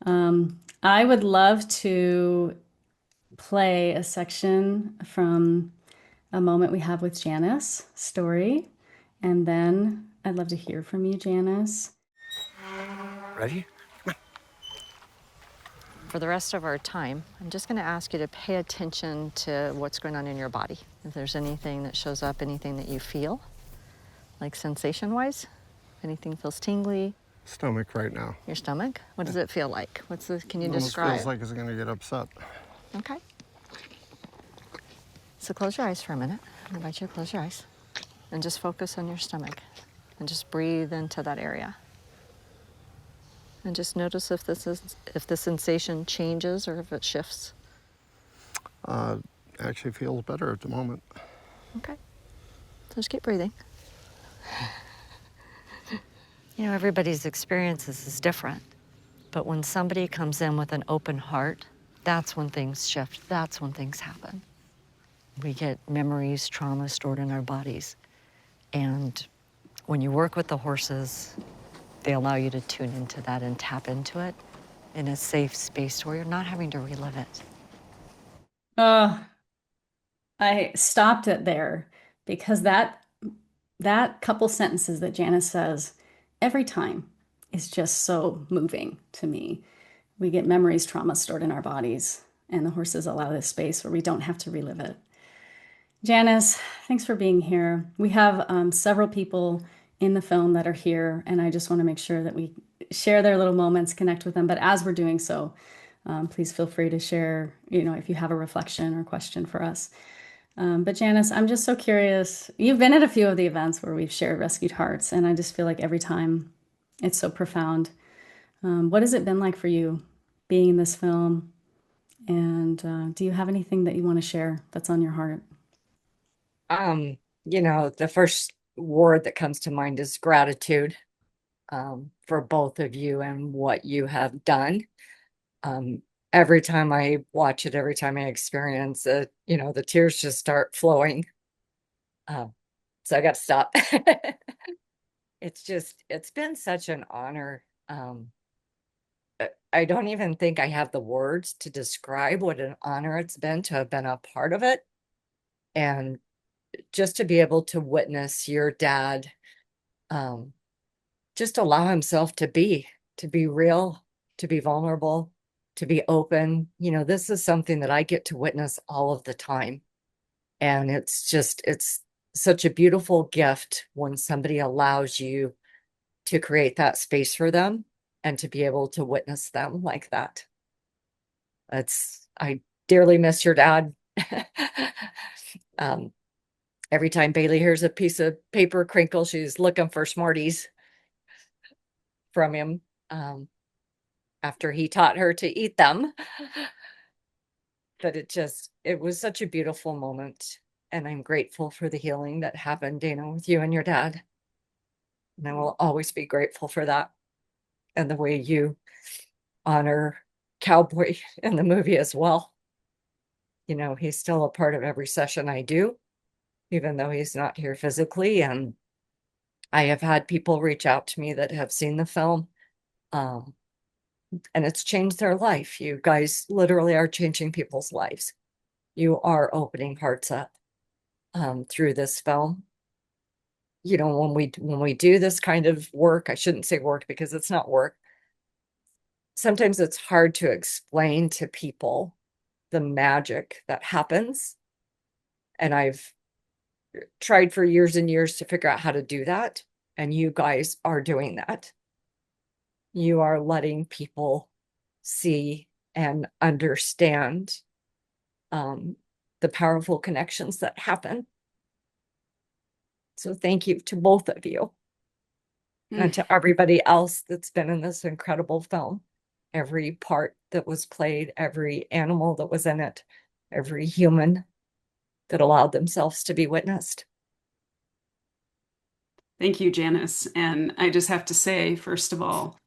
I would love to play a section from a moment we have with Janice story, and then I'd love to hear from you, Janice. Ready? For the rest of our time, I'm just going to ask you to pay attention to what's going on in your body. If there's anything that shows up, anything that you feel, like sensation-wise, anything feels tingly. Stomach right now. Your stomach? What does it feel like? Can you Almost describe? feels like it's gonna get upset. Okay. So close your eyes for a minute. I invite you to close your eyes and just focus on your stomach and just breathe into that area. And just notice if the sensation changes or if it shifts. Actually feels better at the moment. Okay. So just keep breathing. Everybody's experiences is different. But when somebody comes in with an open heart, that's when things shift. That's when things happen. We get memories, trauma stored in our bodies. And when you work with the horses, they allow you to tune into that and tap into it in a safe space where you're not having to relive it. Oh, I stopped it there because that couple sentences that Janice says every time is just so moving to me. We get memories, trauma stored in our bodies, and the horses allow this space where we don't have to relive it. Janice, thanks for being here. We have several people in the film that are here, and I just want to make sure that we share their little moments, connect with them. But as we're doing so, please feel free to share, if you have a reflection or question for us. But Janice, I'm just so curious. You've been at a few of the events where we've shared Rescued Hearts, and I just feel like every time it's so profound. What has it been like for you being in this film? And do you have anything that you want to share that's on your heart? The first word that comes to mind is gratitude, for both of you and what you have done. Every time I watch it, every time I experience it, the tears just start flowing. So I got to stop. It's been such an honor. I don't even think I have the words to describe what an honor it's been to have been a part of it. And just to be able to witness your dad, just allow himself to be real, to be vulnerable, to be open. This is something that I get to witness all of the time. And it's such a beautiful gift when somebody allows you to create that space for them and to be able to witness them like that. I dearly miss your dad. Every time Bailey hears a piece of paper crinkle, she's looking for Smarties from him, after he taught her to eat them. But it was such a beautiful moment. And I'm grateful for the healing that happened, Dana, with you and your dad. And I will always be grateful for that. And the way you honor Cowboy in the movie as well. He's still a part of every session I do, even though he's not here physically. And I have had people reach out to me that have seen the film, and it's changed their life. You guys literally are changing people's lives. You are opening hearts up through this film. you know, when we do this kind of work, I shouldn't say work because it's not work. Sometimes it's hard to explain to people the magic that happens. And I've tried for years and years to figure out how to do that. And you guys are doing that. You are letting people see and understand the powerful connections that happen. So thank you to both of you and to everybody else that's been in this incredible film. Every part that was played, every animal that was in it, every human that allowed themselves to be witnessed. Thank you, Janice. And I just have to say, first of all,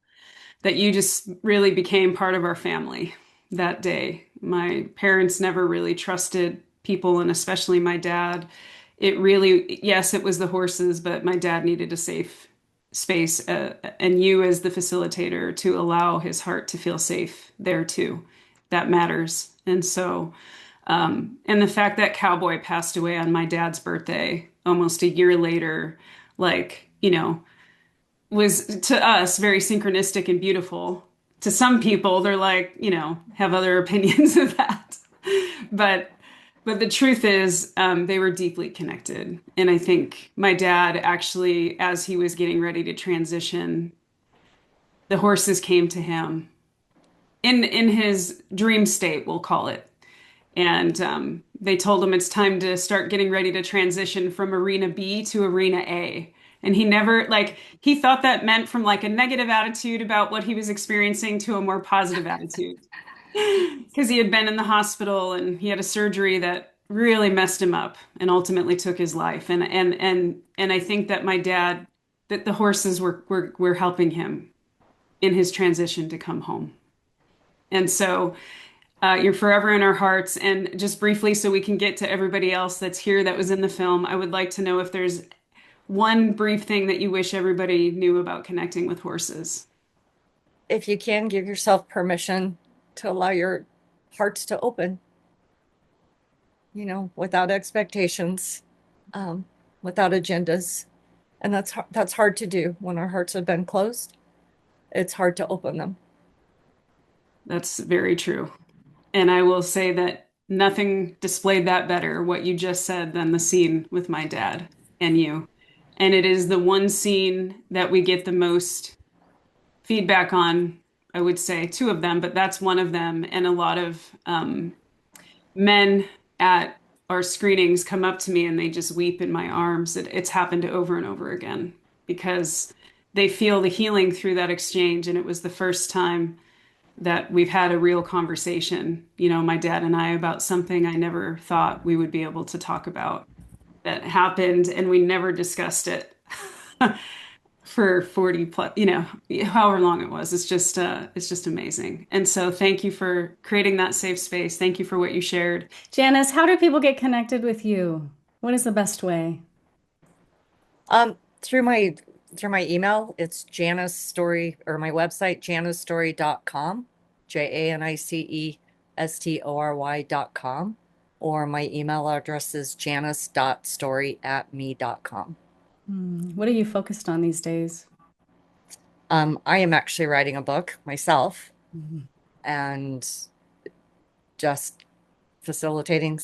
that you just really became part of our family that day. My parents never really trusted people, and especially my dad. It really, yes, it was the horses, but my dad needed a safe space, and you as the facilitator to allow his heart to feel safe there too. That matters. And so, and the fact that Cowboy passed away on my dad's birthday almost a year later, like, you know, was to us very synchronistic and beautiful. To some people, they're like, you know, have other opinions of that. But but the truth is, they were deeply connected. And I think my dad actually, as he was getting ready to transition, the horses came to him in his dream state, we'll call it. And they told him it's time to start getting ready to transition from Arena B to Arena A. And he never, like, he thought that meant from like a negative attitude about what he was experiencing to a more positive attitude. Because he had been in the hospital and he had a surgery that really messed him up and ultimately took his life. And I think that my dad, that the horses were helping him in his transition to come home. And so you're forever in our hearts. And just briefly, so we can get to everybody else that's here that was in the film, I would like to know if there's one brief thing that you wish everybody knew about connecting with horses. If you can, give yourself permission to allow your hearts to open, you know, without expectations, without agendas. And that's hard to do when our hearts have been closed. It's hard to open them. That's very true. And I will say that nothing displayed that better, what you just said, than the scene with my dad and you. And it is the one scene that we get the most feedback on. I would say two of them, but that's one of them. And a lot of men at our screenings come up to me and they just weep in my arms. It's happened over and over again because they feel the healing through that exchange. And it was the first time that we've had a real conversation, you know, my dad and I, about something I never thought we would be able to talk about that happened, and we never discussed it for 40 plus, you know, however long it was. It's just amazing. And so thank you for creating that safe space. Thank you for what you shared. Janice, how do people get connected with you? What is the best way? Through my email, it's Janice Story, or my website, janicestory.com, JANICESTORY.com, or my email address is janice.story@me.com. What are you focused on these days? I am actually writing a book myself and just facilitating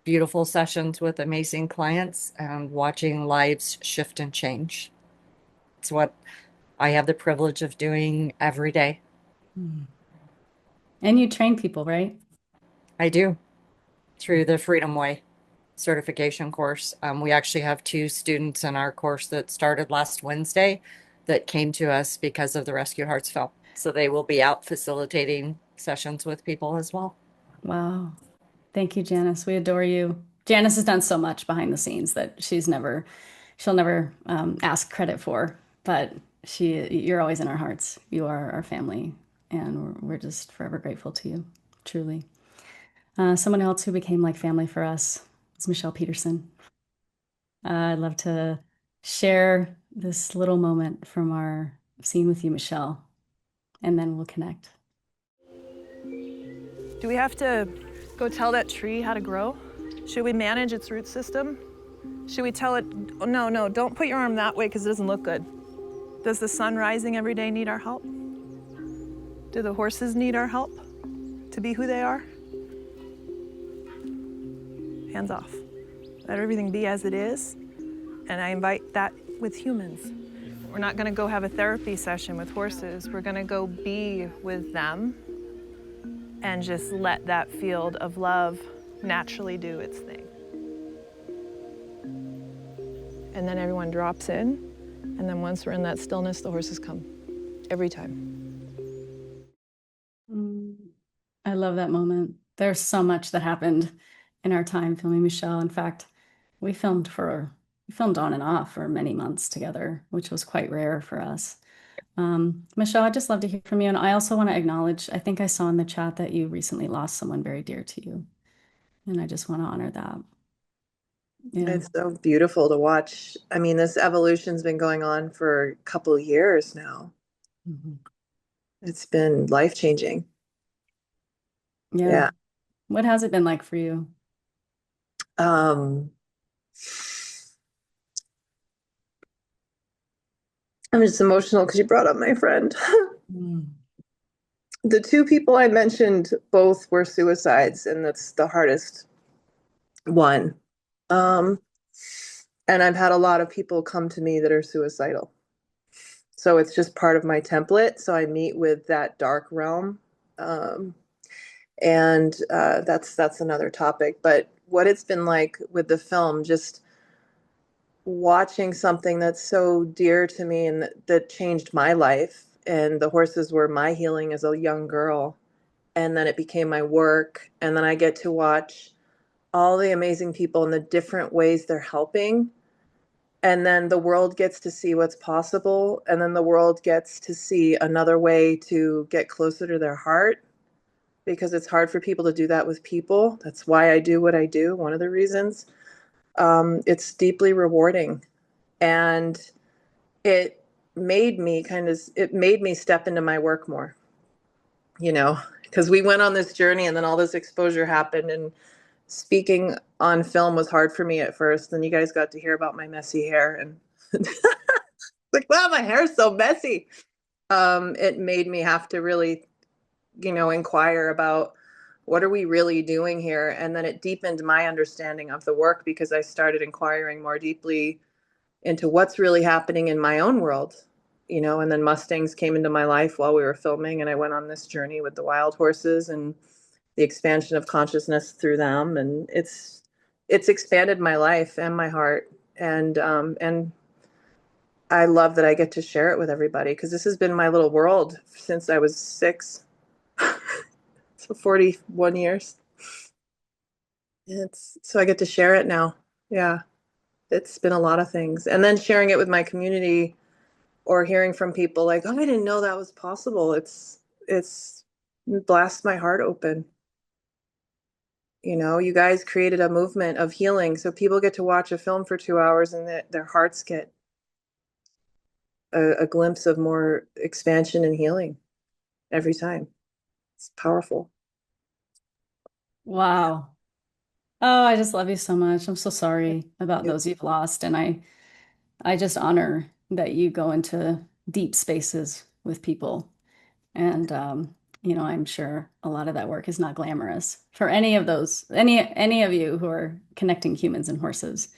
beautiful sessions with amazing clients and watching lives shift and change. It's what I have the privilege of doing every day. And you train people, right? I do, through the Freedom Way certification course. We actually have 2 students in our course that started last Wednesday that came to us because of the Rescued Hearts film. So they will be out facilitating sessions with people as well. Wow. Thank you, Janice. We adore you. Janice has done so much behind the scenes that she'll never ask credit for, but you're always in our hearts. You are our family, and we're just forever grateful to you, truly. Someone else who became like family for us is Michelle Peterson. I'd love to share this little moment from our scene with you, Michelle, and then we'll connect. Do we have to go tell that tree how to grow? Should we manage its root system? Should we tell it, oh, no, no, don't put your arm that way because it doesn't look good? Does the sun rising every day need our help? Do the horses need our help to be who they are? Hands off. Let everything be as it is. And I invite that with humans. We're not going to go have a therapy session with horses. We're going to go be with them and just let that field of love naturally do its thing. And then everyone drops in. And then once we're in that stillness, the horses come every time. I love that moment. There's so much that happened in our time filming Michelle. In fact, we filmed on and off for many months together, which was quite rare for us. Michelle, I'd just love to hear from you. And I also want to acknowledge, I think I saw in the chat that you recently lost someone very dear to you. And I just want to honor that. Yeah. It's so beautiful to watch. I mean, this evolution's been going on for a couple of years now. Mm-hmm. It's been life-changing. Yeah. What has it been like for you? I'm just emotional because you brought up my friend. The two people I mentioned both were suicides, and that's the hardest one. And I've had a lot of people come to me that are suicidal. So it's just part of my template. So I meet with that dark realm. And that's another topic. But what it's been like with the film, just watching something that's so dear to me and that changed my life. And the horses were my healing as a young girl. And then it became my work. And then I get to watch all the amazing people in the different ways they're helping. And then the world gets to see what's possible. And then the world gets to see another way to get closer to their heart, because it's hard for people to do that with people. That's why I do what I do. One of the reasons. It's deeply rewarding. And it made me step into my work more, because we went on this journey and then all this exposure happened, and speaking on film was hard for me at first. Then you guys got to hear about my messy hair, and like, wow, my hair is so messy. It made me have to really, inquire about what are we really doing here? And then it deepened my understanding of the work, because I started inquiring more deeply into what's really happening in my own world, and then Mustangs came into my life while we were filming, and I went on this journey with the wild horses and the expansion of consciousness through them. And it's expanded my life and my heart. And I love that I get to share it with everybody, because this has been my little world since I was 6. So 41 years. So I get to share it now. Yeah. It's been a lot of things. And then sharing it with my community, or hearing from people like, oh, I didn't know that was possible. It blasts my heart open. You guys created a movement of healing, so people get to watch a film for 2 hours and their hearts get a glimpse of more expansion and healing every time. It's powerful. Wow. Oh, I just love you so much. I'm so sorry about those you've lost. And I just honor that you go into deep spaces with people. And I'm sure a lot of that work is not glamorous for any of you who are connecting humans and horses.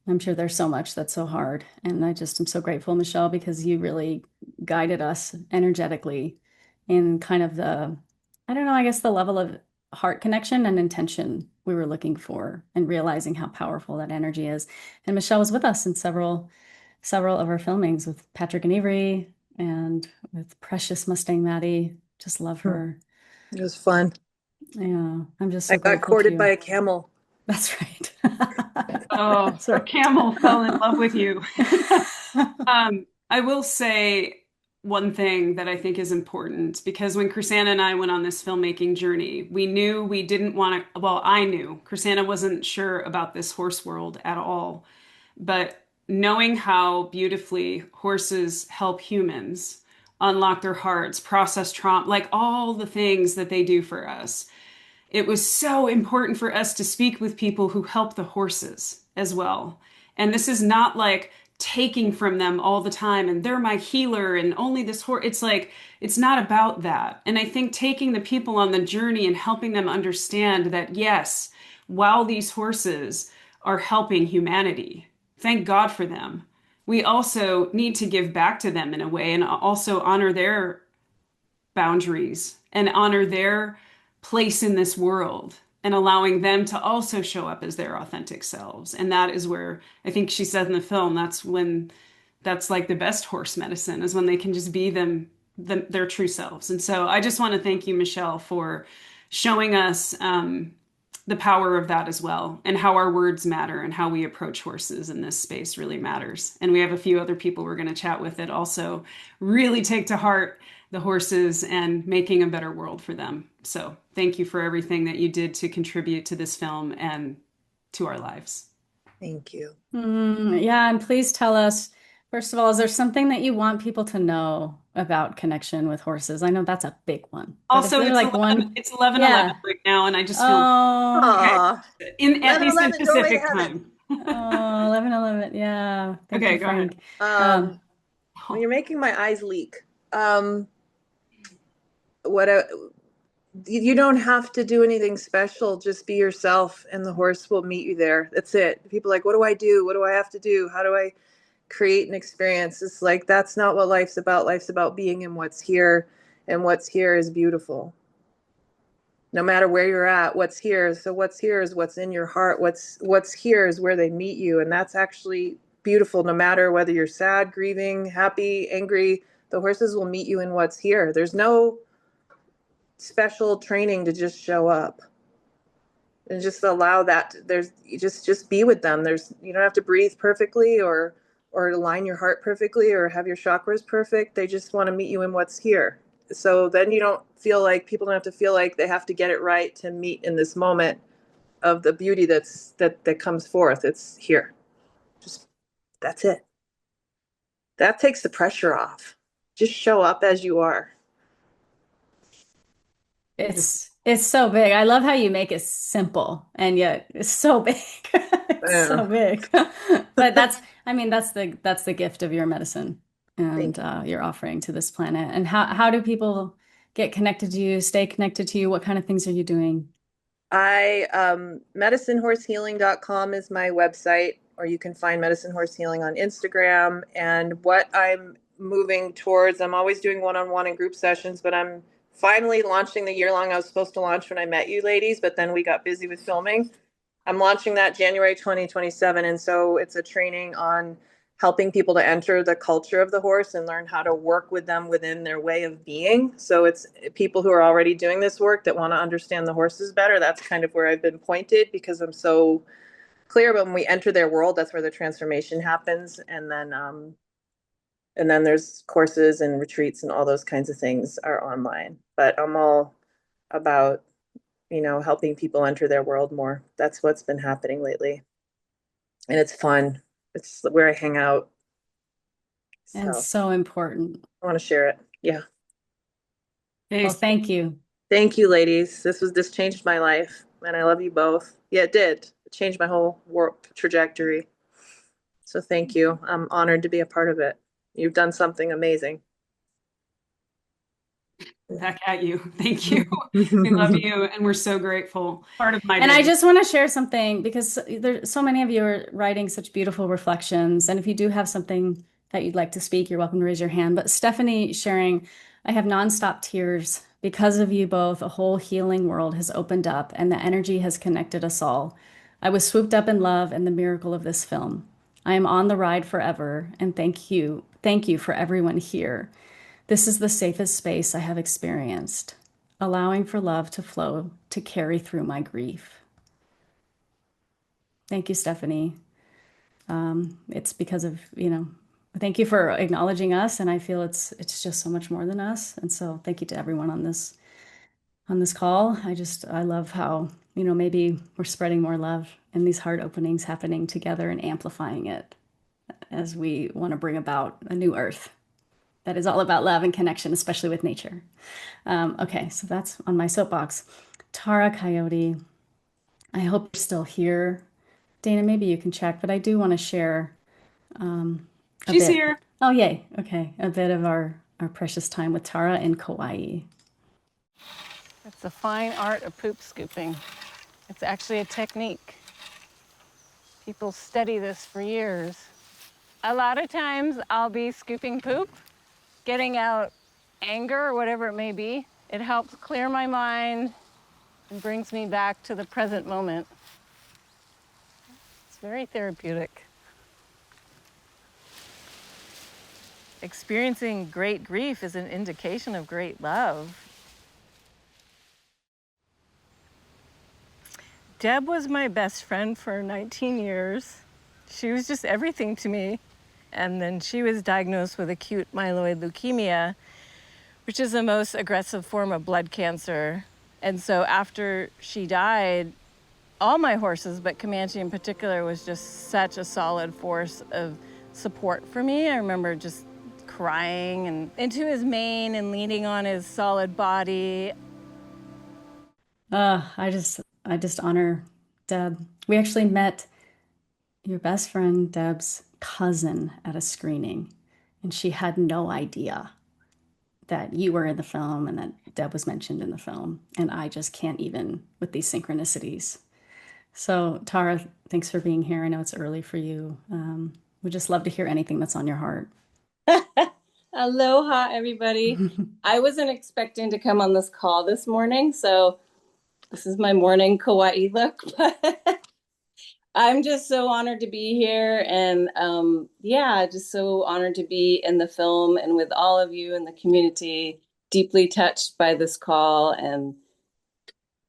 I'm sure there's so much that's so hard. And I just am so grateful, Michelle, because you really guided us energetically in kind of I guess the level of heart connection and intention we were looking for, and realizing how powerful that energy is. And Michelle was with us in several of our filmings with Patrick and Avery and with precious Mustang Maddie. Just love her. It was fun. Yeah, I'm just so I got grateful courted by a camel. That's right. Oh, a camel fell in love with you. I will say one thing that I think is important, because when Chrisanna and I went on this filmmaking journey, we knew we didn't want to, well, I knew Chrisanna wasn't sure about this horse world at all, but knowing how beautifully horses help humans unlock their hearts, process trauma, like all the things that they do for us, it was so important for us to speak with people who help the horses as well. And this is not like taking from them all the time and they're my healer and only this horse. It's like, it's not about that. And I think taking the people on the journey and helping them understand that, yes, while these horses are helping humanity, thank God for them, we also need to give back to them in a way and also honor their boundaries and honor their place in this world and allowing them to also show up as their authentic selves. And that is where I think she said in the film, that's like the best horse medicine is when they can just be their true selves. And so I just want to thank you, Michelle, for showing us the power of that as well, and how our words matter and how we approach horses in this space really matters. And we have a few other people we're going to chat with that also really take to heart the horses and making a better world for them. So thank you for everything that you did to contribute to this film and to our lives. Thank you. Yeah, and please tell us, first of all, is there something that you want people to know about connection with horses? I know that's a big one. But Also, is there like 11, one? it's 11:11 Yeah. right now, and I just feel Oh, Aw, at least in 11, doorway to Pacific heaven. time. oh, 11:11. Yeah. Thank Okay, you, go ahead. Frank. Um, When you're making my eyes leak, what a, you don't have to do anything special. Just be yourself, and the horse will meet you there. That's it. People are like, what do I do? What do I have to do? How do I create an experience? It's like, that's not what life's about. Life's about being in what's here, and what's here is beautiful. No matter where you're at, what's here. So what's here is what's in your heart. What's here is where they meet you, and that's actually beautiful. No matter whether you're sad, grieving, happy, angry, the horses will meet you in what's here. There's no special training to just show up and just allow that. There's just be with them. You don't have to breathe perfectly or align your heart perfectly or have your chakras perfect. They just want to meet you in what's here. So then you don't feel like people don't have to feel like they have to get it right to meet in this moment of the beauty that comes forth. It's here. Just that's it. That takes the pressure off. Just show up as you are. it's so big. I love how you make it simple and yet it's so big. It's so big. But I mean, that's the gift of your medicine and your offering to this planet. And how do people get connected to you, stay connected to you? What kind of things are you doing? Medicinehorsehealing.com is my website, or you can find Medicine Horse Healing on Instagram. And what I'm moving towards, I'm always doing one-on-one and group sessions, but I'm finally launching the year-long. I was supposed to launch when I met you ladies, but then we got busy with filming. I'm launching that January 2027. And so it's a training on helping people to enter the culture of the horse and learn how to work with them within their way of being. So it's people who are already doing this work that want to understand the horses better. That's kind of where I've been pointed because I'm so clear. But when we enter their world, that's where the transformation happens. And then there's courses and retreats and all those kinds of things are online. But I'm all about, helping people enter their world more. That's what's been happening lately. And it's fun. It's where I hang out. And so important. I want to share it. Yeah. Well, thank you. Thank you, ladies. This changed my life, and I love you both. Yeah, it did. It changed my whole trajectory. So thank you. I'm honored to be a part of it. You've done something amazing. Back at you. Thank you. We love you and we're so grateful. Part of my And day. I just want to share something because there's so many of you are writing such beautiful reflections. And if you do have something that you'd like to speak, you're welcome to raise your hand. But Stephanie sharing, I have nonstop tears because of you both. A whole healing world has opened up and the energy has connected us all. I was swooped up in love and the miracle of this film. I am on the ride forever. And thank you. Thank you for everyone here. This is the safest space I have experienced, allowing for love to flow to carry through my grief. Thank you, Stephanie. It's because of, thank you for acknowledging us. And I feel it's just so much more than us. And so thank you to everyone on this call. I love how, maybe we're spreading more love and these heart openings happening together and amplifying it as we want to bring about a new earth that is all about love and connection, especially with nature. Okay, so that's on my soapbox. Tara Coyote, I hope you're still here. Dana, maybe you can check, but I do want to share a She's bit. here. Oh, yay. Okay. A bit of our precious time with Tara in Kauai. It's the fine art of poop scooping. It's actually a technique. People study this for years. A lot of times I'll be scooping poop, getting out anger or whatever it may be. It helps clear my mind and brings me back to the present moment. It's very therapeutic. Experiencing great grief is an indication of great love. Deb was my best friend for 19 years. She was just everything to me. And then she was diagnosed with acute myeloid leukemia, which is the most aggressive form of blood cancer. And so after she died, all my horses, but Comanche in particular, was just such a solid force of support for me. I remember just crying and into his mane and leaning on his solid body. I just honor Deb. We actually met your best friend Deb's cousin at a screening, and she had no idea that you were in the film and that Deb was mentioned in the film. And I just can't even with these synchronicities. So, Tara, thanks for being here. I know it's early for you. We'd just love to hear anything that's on your heart. Aloha, everybody. I wasn't expecting to come on this call this morning, so this is my morning Kauai look. But I'm just so honored to be here, and yeah, just so honored to be in the film and with all of you in the community. Deeply touched by this call, and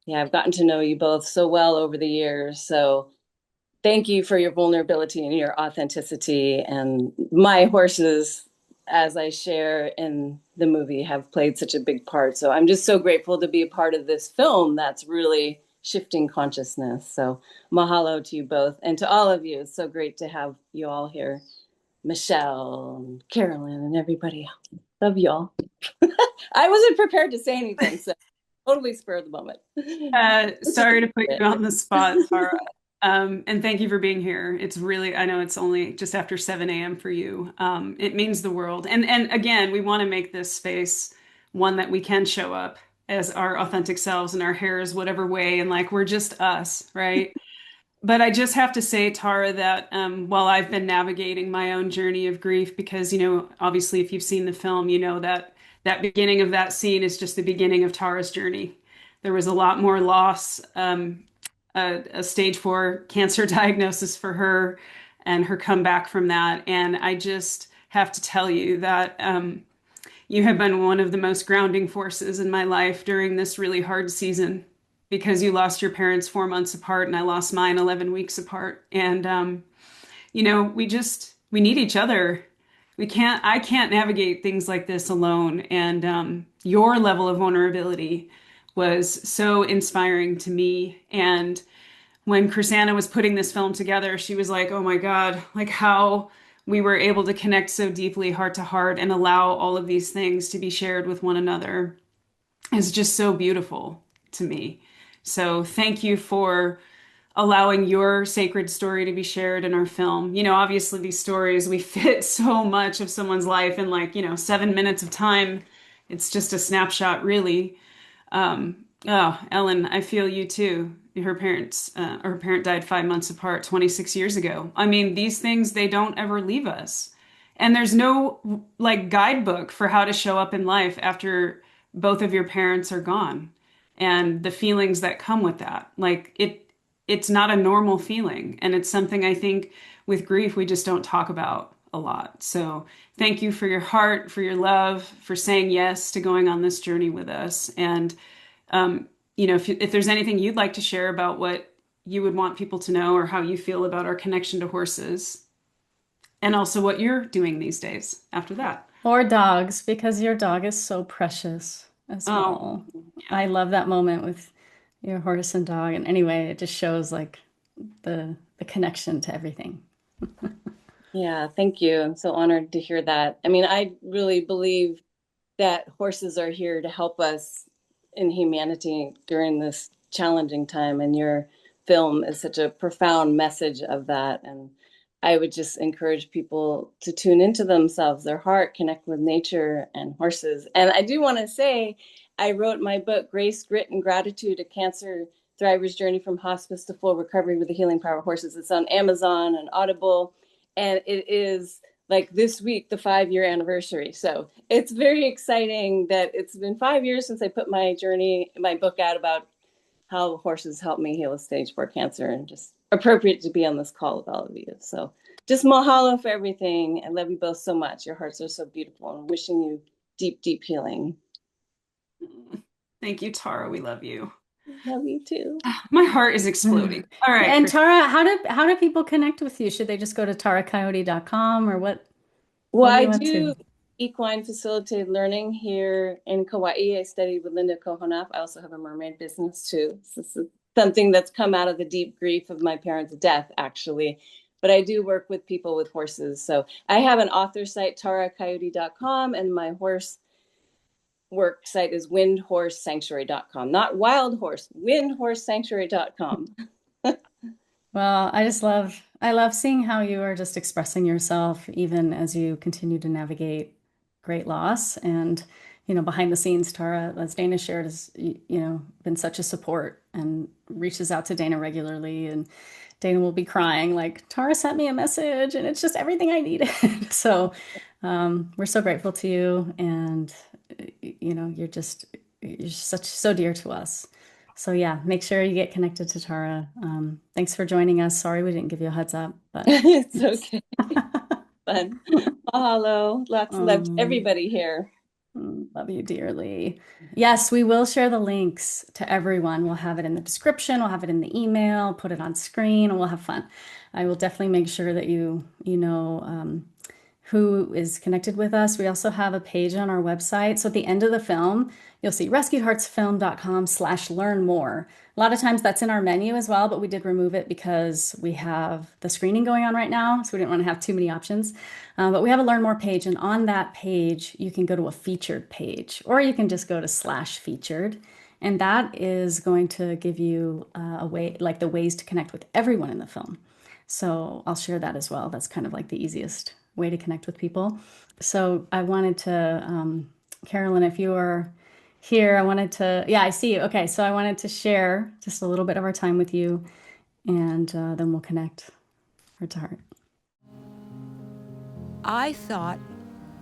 yeah, I've gotten to know you both so well over the years. So thank you for your vulnerability and your authenticity. And my horses, as I share in the movie, have played such a big part. So I'm just so grateful to be a part of this film that's really shifting consciousness. So mahalo to you both and to all of you. It's so great to have you all here. Michelle and Carolyn and everybody else. Love you all. I wasn't prepared to say anything, so totally spur of the moment. Sorry to put you on the spot, Tara. And thank you for being here. It's really, I know it's only just after 7 a.m. for you. It means the world. And again, we want to make this space one that we can show up as our authentic selves and our hairs, whatever way, and like we're just us, right? But I just have to say, Tara, that while I've been navigating my own journey of grief, because, you know, obviously, if you've seen the film, you know that that beginning of that scene is just the beginning of Tara's journey. There was a lot more loss, a stage 4 cancer diagnosis for her, and her comeback from that. And I just have to tell you that you have been one of the most grounding forces in my life during this really hard season because you lost your parents 4 months apart and I lost mine 11 weeks apart. And, you know, we need each other. I can't navigate things like this alone. And your level of vulnerability was so inspiring to me. And when Chrisanna was putting this film together, she was like, oh my God, like how we were able to connect so deeply heart to heart and allow all of these things to be shared with one another is just so beautiful to me. So thank you for allowing your sacred story to be shared in our film. You know, obviously these stories, we fit so much of someone's life in like, you know, 7 minutes of time. It's just a snapshot, really. Oh, Ellen, I feel you too. Her parent died 5 months apart, 26 years ago. I mean, these things, they don't ever leave us. And there's no like guidebook for how to show up in life after both of your parents are gone and the feelings that come with that. Like it's not a normal feeling. And it's something I think with grief, we just don't talk about a lot. So thank you for your heart, for your love, for saying yes to going on this journey with us. And, you know, if there's anything you'd like to share about what you would want people to know or how you feel about our connection to horses, and also what you're doing these days after that. Or dogs, because your dog is so precious as well. Yeah. I love that moment with your horse and dog. And anyway, it just shows like the connection to everything. Yeah, thank you. I'm so honored to hear that. I mean, I really believe that horses are here to help us in humanity during this challenging time, and your film is such a profound message of that. And I would just encourage people to tune into themselves, their heart, connect with nature and horses. And I do want to say, I wrote my book, Grace, Grit, and Gratitude, A Cancer Thriver's Journey from Hospice to Full Recovery with the Healing Power of Horses. It's on Amazon and Audible. And it is like this week, the 5-year anniversary. So it's very exciting that it's been 5 years since I put my book out about how horses helped me heal a stage 4 cancer, and just appropriate to be on this call with all of you. So just mahalo for everything. I love you both so much. Your hearts are so beautiful, and wishing you deep, deep healing. Thank you, Tara. We love you. Love you too. My heart is exploding. All right. And Tara, how do people connect with you? Should they just go to taracoyote.com or what? Well, What are you I up do to? equine facilitated learning here in Kauai. I studied with Linda Kohonap. I also have a mermaid business too. So this is something that's come out of the deep grief of my parents' death, actually. But I do work with people with horses. So I have an author site, taracoyote.com, and my horse work site is windhorsesanctuary.com. Not wild horse, windhorsesanctuary.com. Well, I love seeing how you are just expressing yourself even as you continue to navigate great loss. And, behind the scenes, Tara, as Dana shared, has, been such a support and reaches out to Dana regularly. And Dana will be crying like, Tara sent me a message and it's just everything I needed. So we're so grateful to you. And, you're so dear to us. So yeah, make sure you get connected to Tara. Thanks for joining us. Sorry we didn't give you a heads up, but It's okay. Fun. Mahalo. Lots of love to everybody here. Love you dearly. Yes, we will share the links to everyone. We'll have it in the description, we'll have it in the email, put it on screen, and we'll have fun. I will definitely make sure that you know who is connected with us. We also have a page on our website. So at the end of the film, you'll see rescuedheartsfilm.com/learn more. A lot of times that's in our menu as well, but we did remove it because we have the screening going on right now. So we didn't want to have too many options. But we have a learn more page. And on that page, you can go to a featured page, or you can just go to /featured. And that is going to give you a way, like the ways to connect with everyone in the film. So I'll share that as well. That's kind of like the easiest way to connect with people. So I wanted to, Carolyn, if you are here, yeah, I see you. Okay, so I wanted to share just a little bit of our time with you, and then we'll connect heart to heart. I thought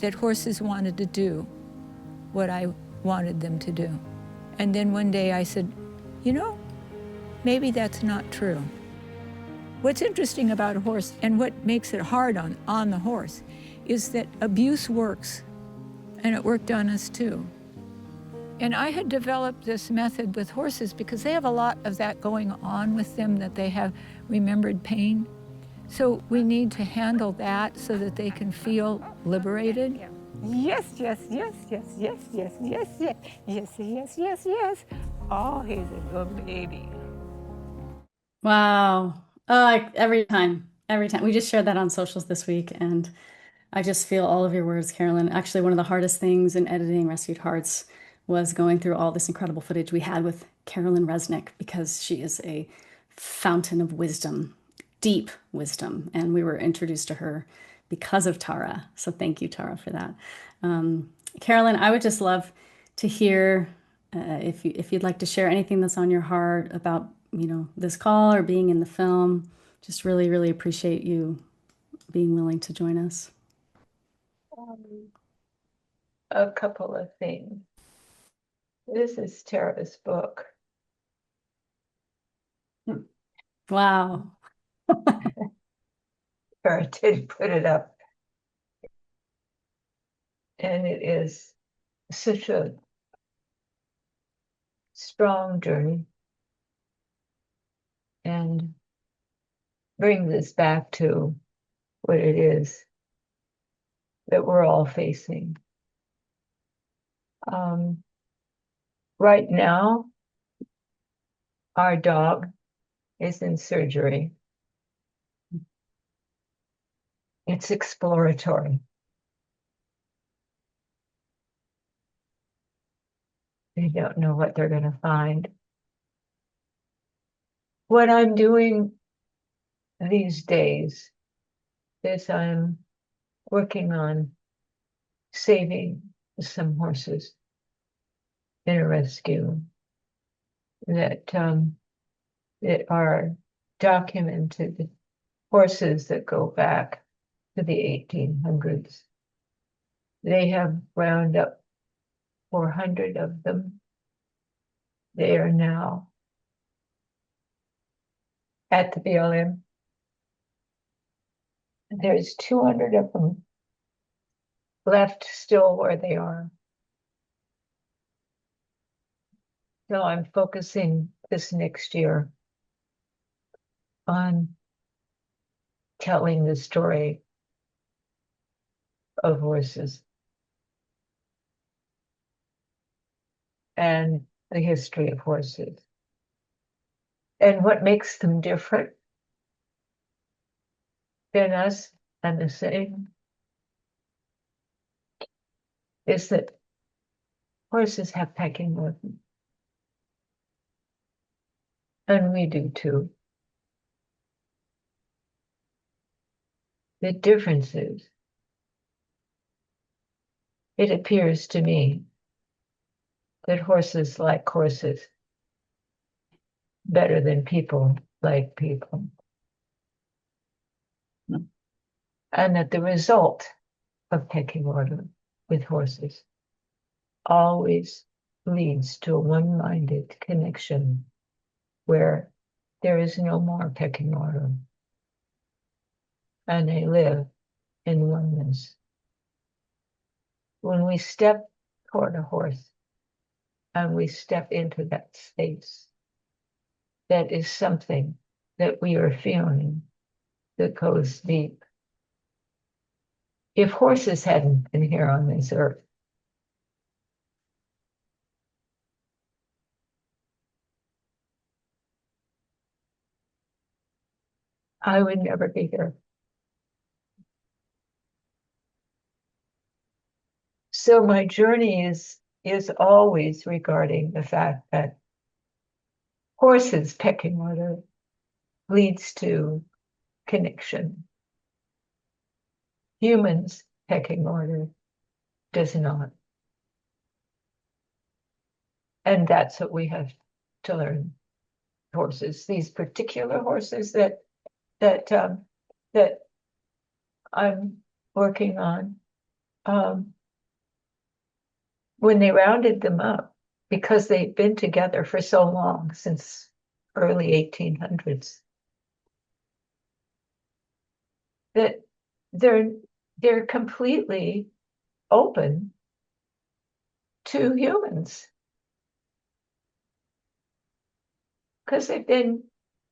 that horses wanted to do what I wanted them to do. And then one day I said, maybe that's not true. What's interesting about a horse, and what makes it hard on the horse, is that abuse works, and it worked on us too. And I had developed this method with horses because they have a lot of that going on with them, that they have remembered pain. So we need to handle that so that they can feel liberated. Yes, yes, yes, yes, yes, yes, yes, yes, yes, yes, yes, yes. Oh, he's a good baby. Wow. Every time. We just shared that on socials this week, and I just feel all of your words, Carolyn. Actually, one of the hardest things in editing Rescued Hearts was going through all this incredible footage we had with Carolyn Resnick, because she is a fountain of wisdom, deep wisdom, and we were introduced to her because of Tara. So thank you, Tara, for that. Carolyn, I would just love to hear if you'd like to share anything that's on your heart about this call or being in the film. Just really, really appreciate you being willing to join us. A couple of things. This is Tara's book. Wow. Tara did put it up. And it is such a strong journey, and brings us back to what it is that we're all facing. Right now, our dog is in surgery. It's exploratory. They don't know what they're going to find. what I'm doing these days is I'm working on saving some horses in a rescue that are documented horses that go back to the 1800s. They have round up 400 of them. They are now at the BLM. There's 200 of them left still where they are. So I'm focusing this next year on telling the story of horses and the history of horses and what makes them different than us and the same is that horses have pecking order, and we do too. The difference is, it appears to me that horses like horses better than people like people. And that the result of pecking order with horses always leads to a one-minded connection where there is no more pecking order and they live in oneness. When we step toward a horse and we step into that space, that is something that we are feeling that goes deep. If horses hadn't been here on this earth, I would never be here. So my journey is always regarding the fact that horses pecking order leads to connection. Humans pecking order does not. And that's what we have to learn. Horses, these particular horses that I'm working on, when they rounded them up, because they've been together for so long, since early 1800s, that they're completely open to humans because they've been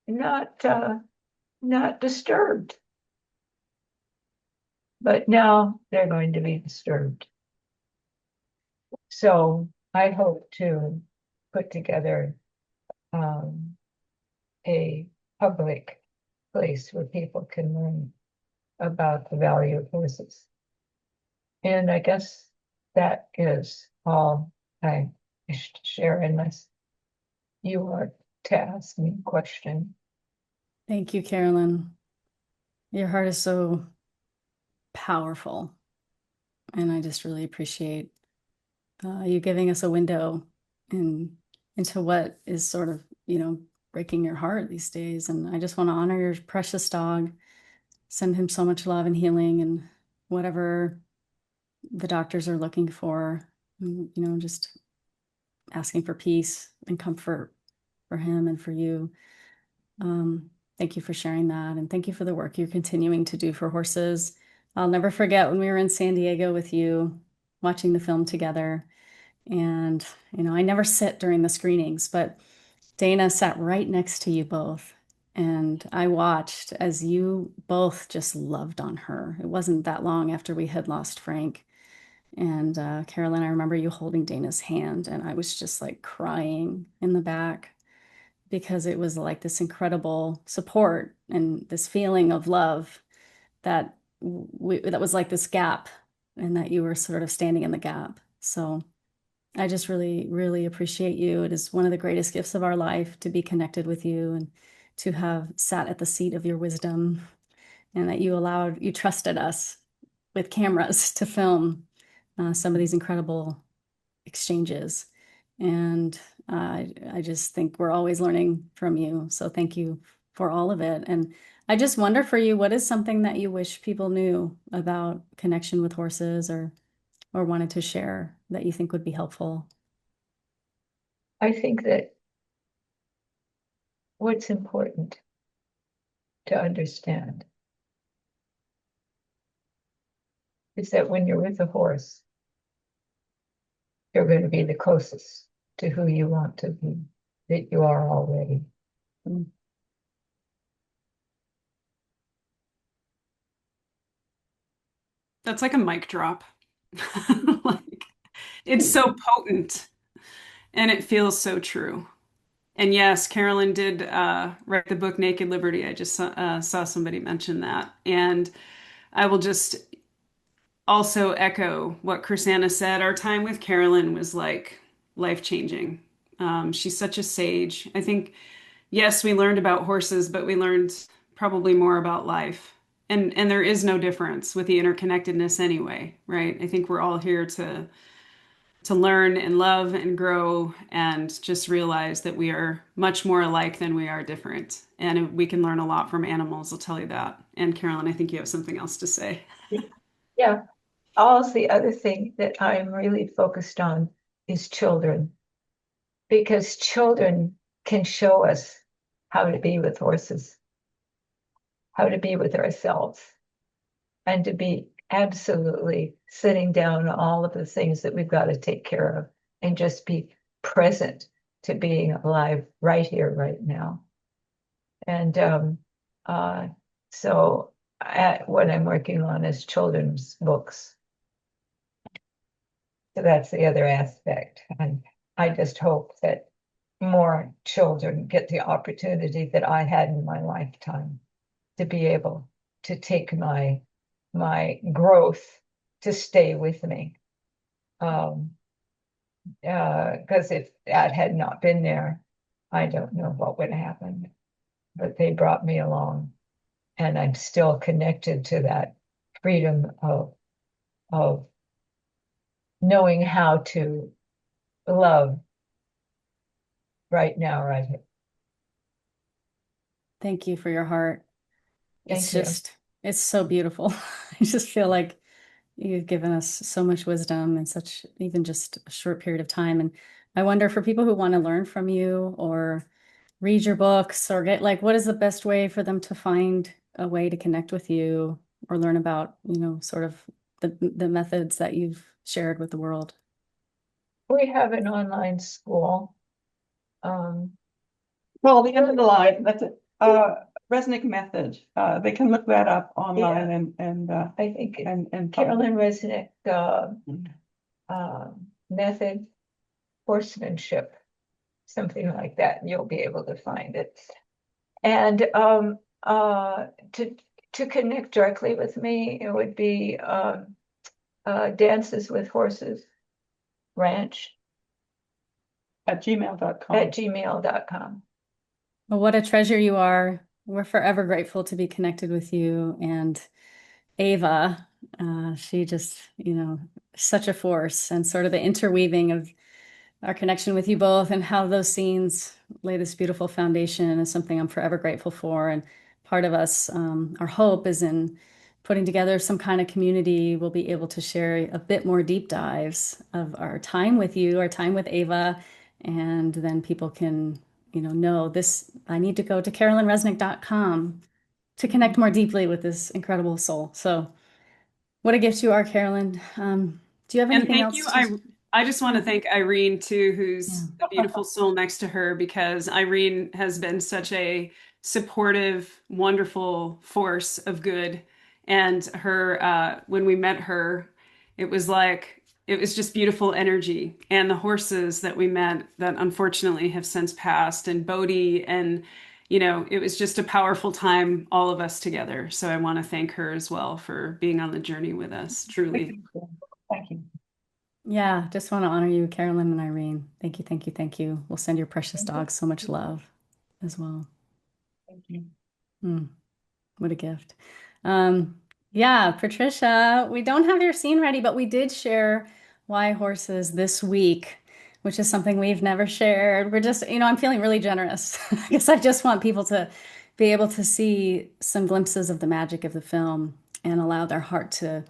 not disturbed. But now they're going to be disturbed. So I hope to put together a public place where people can learn about the value of horses. And I guess that is all I wish to share, unless you are to ask me a question. Thank you, Carolyn. Your heart is so powerful. And I just really appreciate you giving us a window into what is sort of, breaking your heart these days. And I just want to honor your precious dog, send him so much love and healing and whatever the doctors are looking for, just asking for peace and comfort for him and for you. Thank you for sharing that. And thank you for the work you're continuing to do for horses. I'll never forget when we were in San Diego with you, watching the film together. And, I never sit during the screenings, but Dana sat right next to you both. And I watched as you both just loved on her. It wasn't that long after we had lost Frank. And Carolyn, I remember you holding Dana's hand, and I was just like crying in the back because it was like this incredible support and this feeling of love that that was like this gap, and that you were sort of standing in the gap. So I just really, really appreciate you. It is one of the greatest gifts of our life to be connected with you and to have sat at the seat of your wisdom, and that you trusted us with cameras to film some of these incredible exchanges. And I just think we're always learning from you. So thank you for all of it. And I just wonder for you, what is something that you wish people knew about connection with horses, or wanted to share that you think would be helpful? I think that what's important to understand is that when you're with a horse, you're going to be the closest to who you want to be, that you are already. That's like a mic drop. Like, it's so potent and it feels so true. And yes, Carolyn did write the book Naked Liberty. I just saw somebody mention that. And I will just also echo what Chrisanna said. Our time with Carolyn was like life-changing. She's such a sage. I think, yes, we learned about horses, but we learned probably more about life. And there is no difference with the interconnectedness anyway, right? I think we're all here to learn and love and grow and just realize that we are much more alike than we are different. And we can learn a lot from animals, I'll tell you that. And Carolyn, I think you have something else to say. Yeah. Also, the other thing that I'm really focused on is children, because children can show us how to be with horses, how to be with ourselves, and to be absolutely sitting down all of the things that we've got to take care of and just be present to being alive right here, right now. And so what I'm working on is children's books. So that's the other aspect. And I just hope that more children get the opportunity that I had in my lifetime to be able to take my growth to stay with me. Because if that had not been there, I don't know what would happen. But they brought me along, and I'm still connected to that freedom of knowing how to love right now, right here. Thank you for your heart. Thank you. It's so beautiful. I just feel like you've given us so much wisdom in such even just a short period of time. And I wonder, for people who want to learn from you or read your books or get, like, what is the best way for them to find a way to connect with you or learn about, sort of the methods that you've shared with the world? We have an online school. Well, the end of the line, that's it. Resnick method. They can look that up online. And I think and Carolyn Resnick method, horsemanship, something like that, and you'll be able to find it. And to connect directly with me, it would be Dances with Horses Ranch at gmail.com. At gmail.com. Well, what a treasure you are. We're forever grateful to be connected with you. And Ava, she just, such a force, and sort of the interweaving of our connection with you both and how those scenes lay this beautiful foundation is something I'm forever grateful for. And part of us, our hope is in putting together some kind of community. We'll be able to share a bit more deep dives of our time with you, our time with Ava, and then people can, know this. I need to go to carolynresnick.com to connect more deeply with this incredible soul. So what a gift you are, Carolyn. Do you have anything else? I just want to thank Irene too, who's the beautiful soul next to her, because Irene has been such a supportive, wonderful force of good. And her, when we met her, it was just beautiful energy. And the horses that we met that unfortunately have since passed, and Bodhi, and it was just a powerful time, all of us together. So I want to thank her as well for being on the journey with us, truly. Thank you. Yeah, just want to honor you, Carolyn and Irene. Thank you, thank you, thank you. We'll send your precious dogs so much love as well. Thank you. Hmm, what a gift. Um, yeah, Patricia, we don't have your scene ready, but we did share why horses this week, which is something we've never shared. We're just, I'm feeling really generous because I just want people to be able to see some glimpses of the magic of the film and allow their heart to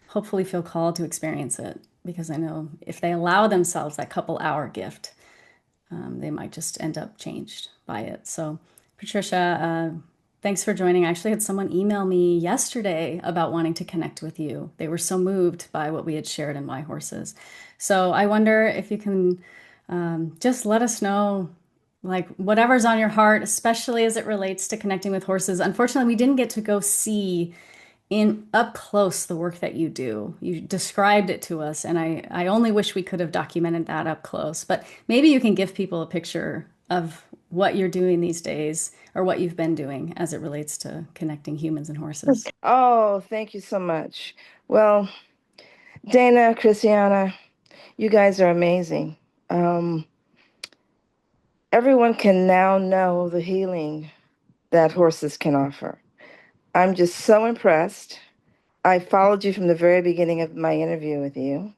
hopefully feel called to experience it. Because I know if they allow themselves that couple hour gift, they might just end up changed by it. So, Patricia, thanks for joining. I actually had someone email me yesterday about wanting to connect with you. They were so moved by what we had shared in My Horses. So, I wonder if you can just let us know, like, whatever's on your heart, especially as it relates to connecting with horses. Unfortunately, we didn't get to go see in up close the work that you do. You described it to us, and I only wish we could have documented that up close. But maybe you can give people a picture of what you're doing these days or what you've been doing as it relates to connecting humans and horses. Oh, thank you so much. Well, Dana, Christiana, you guys are amazing. Um, Everyone can now know the healing that horses can offer. I'm just so impressed. I followed you from the very beginning of my interview with you.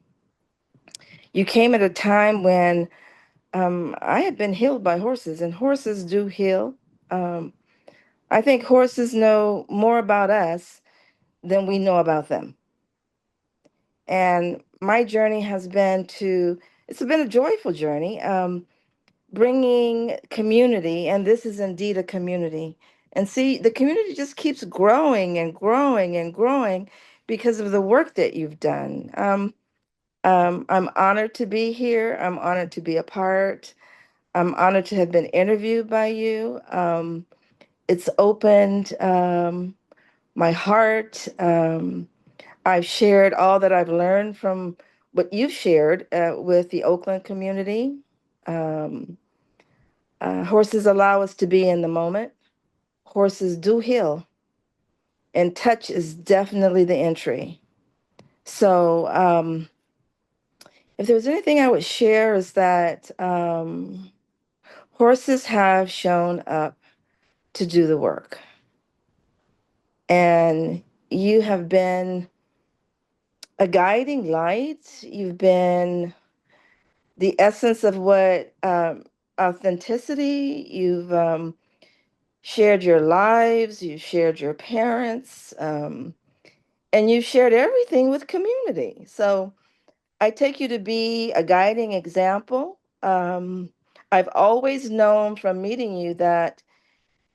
You came at a time when I had been healed by horses, and horses do heal. Um, I think horses know more about us than we know about them. And my journey has been it's been a joyful journey, bringing community, and this is indeed a community. And see, the community just keeps growing and growing and growing because of the work that you've done. I'm honored to be here. I'm honored to be a part. I'm honored to have been interviewed by you. It's opened my heart. I've shared all that I've learned from what you've shared with the Oakland community. Um, Horses allow us to be in the moment. Horses do heal, and touch is definitely the entry. So, if there was anything I would share, is that horses have shown up to do the work. And you have been a guiding light. You've been the essence of what authenticity. You've shared your lives, you've shared your parents, and you've shared everything with community. So I take you to be a guiding example. I've always known from meeting you that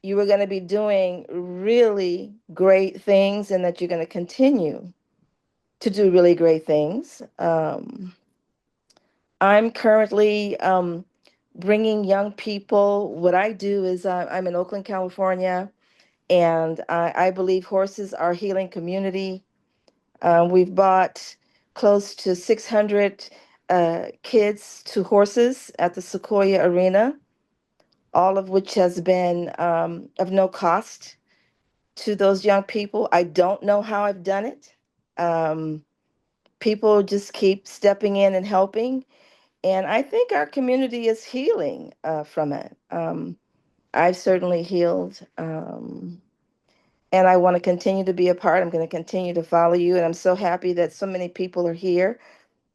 you were going to be doing really great things and that you're going to continue to do really great things. I'm currently bringing young people. What I do is I'm in Oakland, California, and I believe horses are a healing community. We've brought close to 600 kids to horses at the Sequoia Arena, all of which has been of no cost to those young people. I don't know how I've done it. People just keep stepping in and helping. And I think our community is healing from it. I've certainly healed. And I want to continue to be a part. I'm going to continue to follow you. And I'm so happy that so many people are here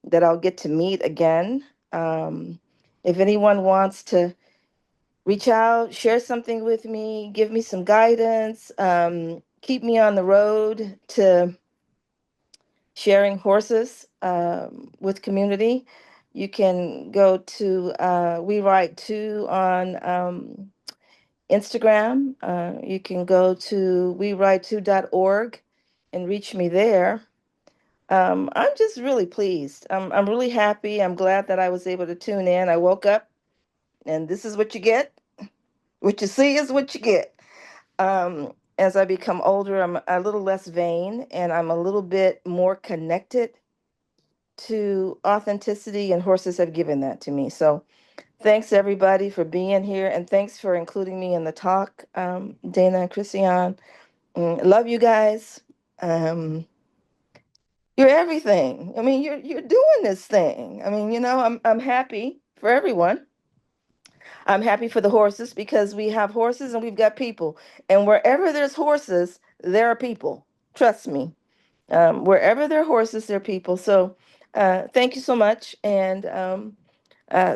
that I'll get to meet again. If anyone wants to reach out, share something with me, give me some guidance, keep me on the road to sharing horses with community, you can go to We Write Too on Instagram. You can go to wewrite2.org and reach me there. I'm just really pleased. I'm really happy. I'm glad that I was able to tune in. I woke up and this is what you get. What you see is what you get. As I become older, I'm a little less vain and I'm a little bit more connected to authenticity, and horses have given that to me. So thanks everybody for being here, and thanks for including me in the talk, Dana and Christian. Love you guys. You're everything. I mean, you're doing this thing. I mean, I'm happy for everyone. I'm happy for the horses because we have horses and we've got people. And wherever there's horses, there are people. Trust me. Wherever there are horses, there are people. So thank you so much. And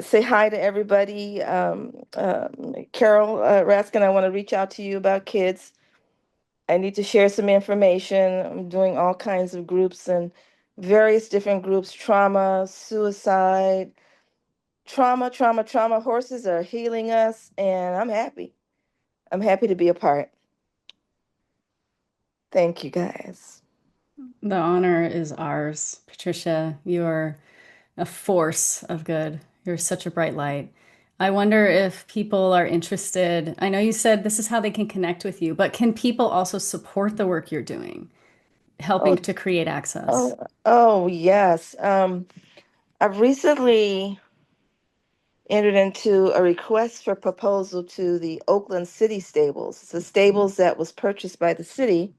say hi to everybody. Carol Raskin, I want to reach out to you about kids. I need to share some information. I'm doing all kinds of groups and various different groups, trauma, suicide, trauma. Horses are healing us, and I'm happy. I'm happy to be a part. Thank you, guys. The honor is ours. Patricia, you're a force of good. You're such a bright light. I wonder if people are interested. I know you said this is how they can connect with you, but can people also support the work you're doing, helping Oh, to create access? oh, yes. I've recently entered into a request for proposal to the Oakland City Stables. It's the stables that was purchased by the city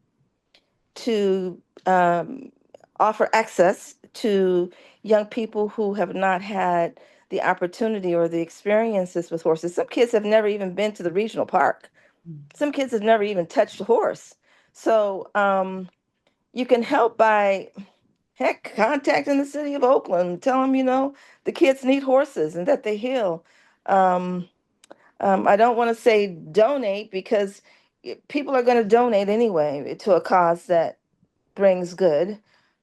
to offer access to young people who have not had the opportunity or the experiences with horses. Some kids have never even been to the regional park. Some kids have never even touched a horse. So you can help by, heck, contacting the city of Oakland, tell them, the kids need horses and that they heal. I don't want to say donate because people are going to donate anyway to a cause that brings good.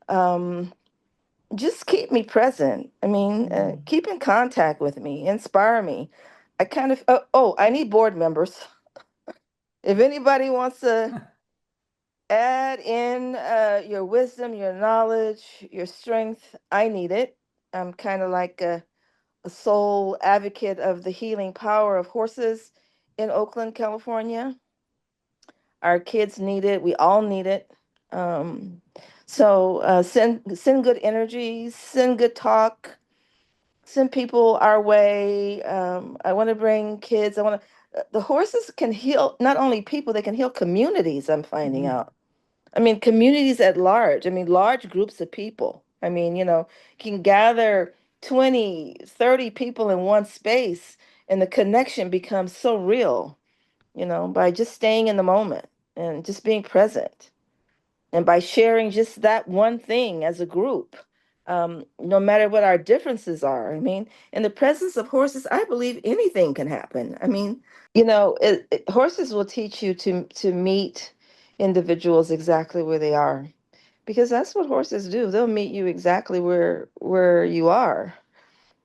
Um, just keep me present. I mean, keep in contact with me, inspire me. I kind of, I need board members. If anybody wants to add in your wisdom, your knowledge, your strength, I need it. I'm kind of like a sole advocate of the healing power of horses in Oakland, California. Our kids need it. We all need it. Um, so send good energy, send good talk, send people our way. I want to bring kids. I want to. The horses can heal not only people; they can heal communities. I'm finding out. I mean, communities at large. I mean, large groups of people. I mean, can gather 20, 30 people in one space, and the connection becomes so real, by just staying in the moment and just being present. And by sharing just that one thing as a group, no matter what our differences are. I mean, in the presence of horses, I believe anything can happen. I mean, horses will teach you to meet individuals exactly where they are, because that's what horses do. They'll meet you exactly where you are,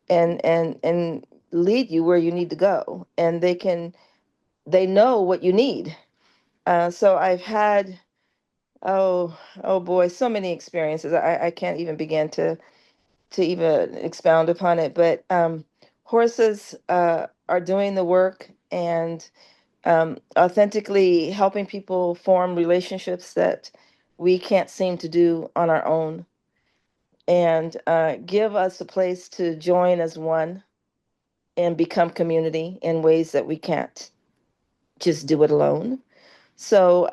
and lead you where you need to go, and they know what you need. So I've had, oh boy, so many experiences. I can't even begin to even expound upon it. But horses are doing the work and authentically helping people form relationships that we can't seem to do on our own, and give us a place to join as one and become community in ways that we can't just do it alone. So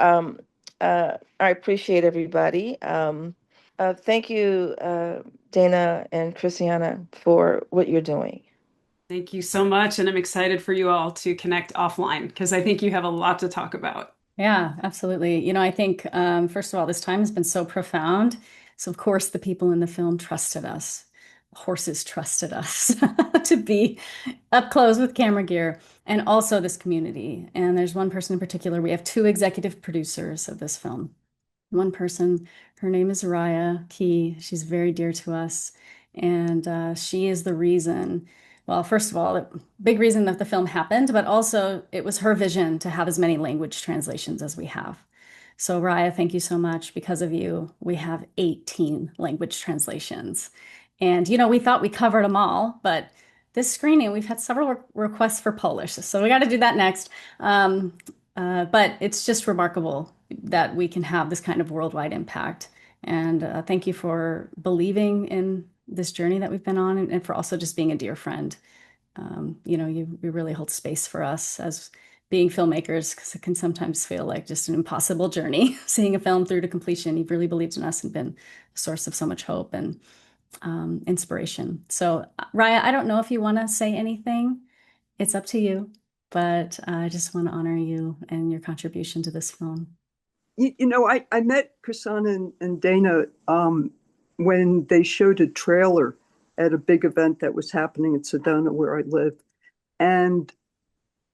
I appreciate everybody. Thank you, Dana and Christiana, for what you're doing. Thank you so much. And I'm excited for you all to connect offline because I think you have a lot to talk about. Yeah, absolutely. I think, first of all, this time has been so profound. So, of course, the people in the film trusted us. Horses trusted us to be up close with camera gear, and also this community. And there's one person in particular. We have two executive producers of this film. One person, her name is Ryah Key. She's very dear to us. And she is the reason, well, first of all, the big reason that the film happened, but also it was her vision to have as many language translations as we have. So, Ryah, thank you so much. Because of you, we have 18 language translations. And, we thought we covered them all, but this screening, we've had several requests for Polish. So we got to do that next. But it's just remarkable that we can have this kind of worldwide impact. And thank you for believing in this journey that we've been on, and for also just being a dear friend. You really hold space for us as being filmmakers, because it can sometimes feel like just an impossible journey, seeing a film through to completion. You've really believed in us and been a source of so much hope and inspiration. So, Ryah, I don't know if you want to say anything it's up to you. But I just want to honor you and your contribution to this film. I met Prasanna and Dana when they showed a trailer at a big event that was happening in Sedona, where I live. And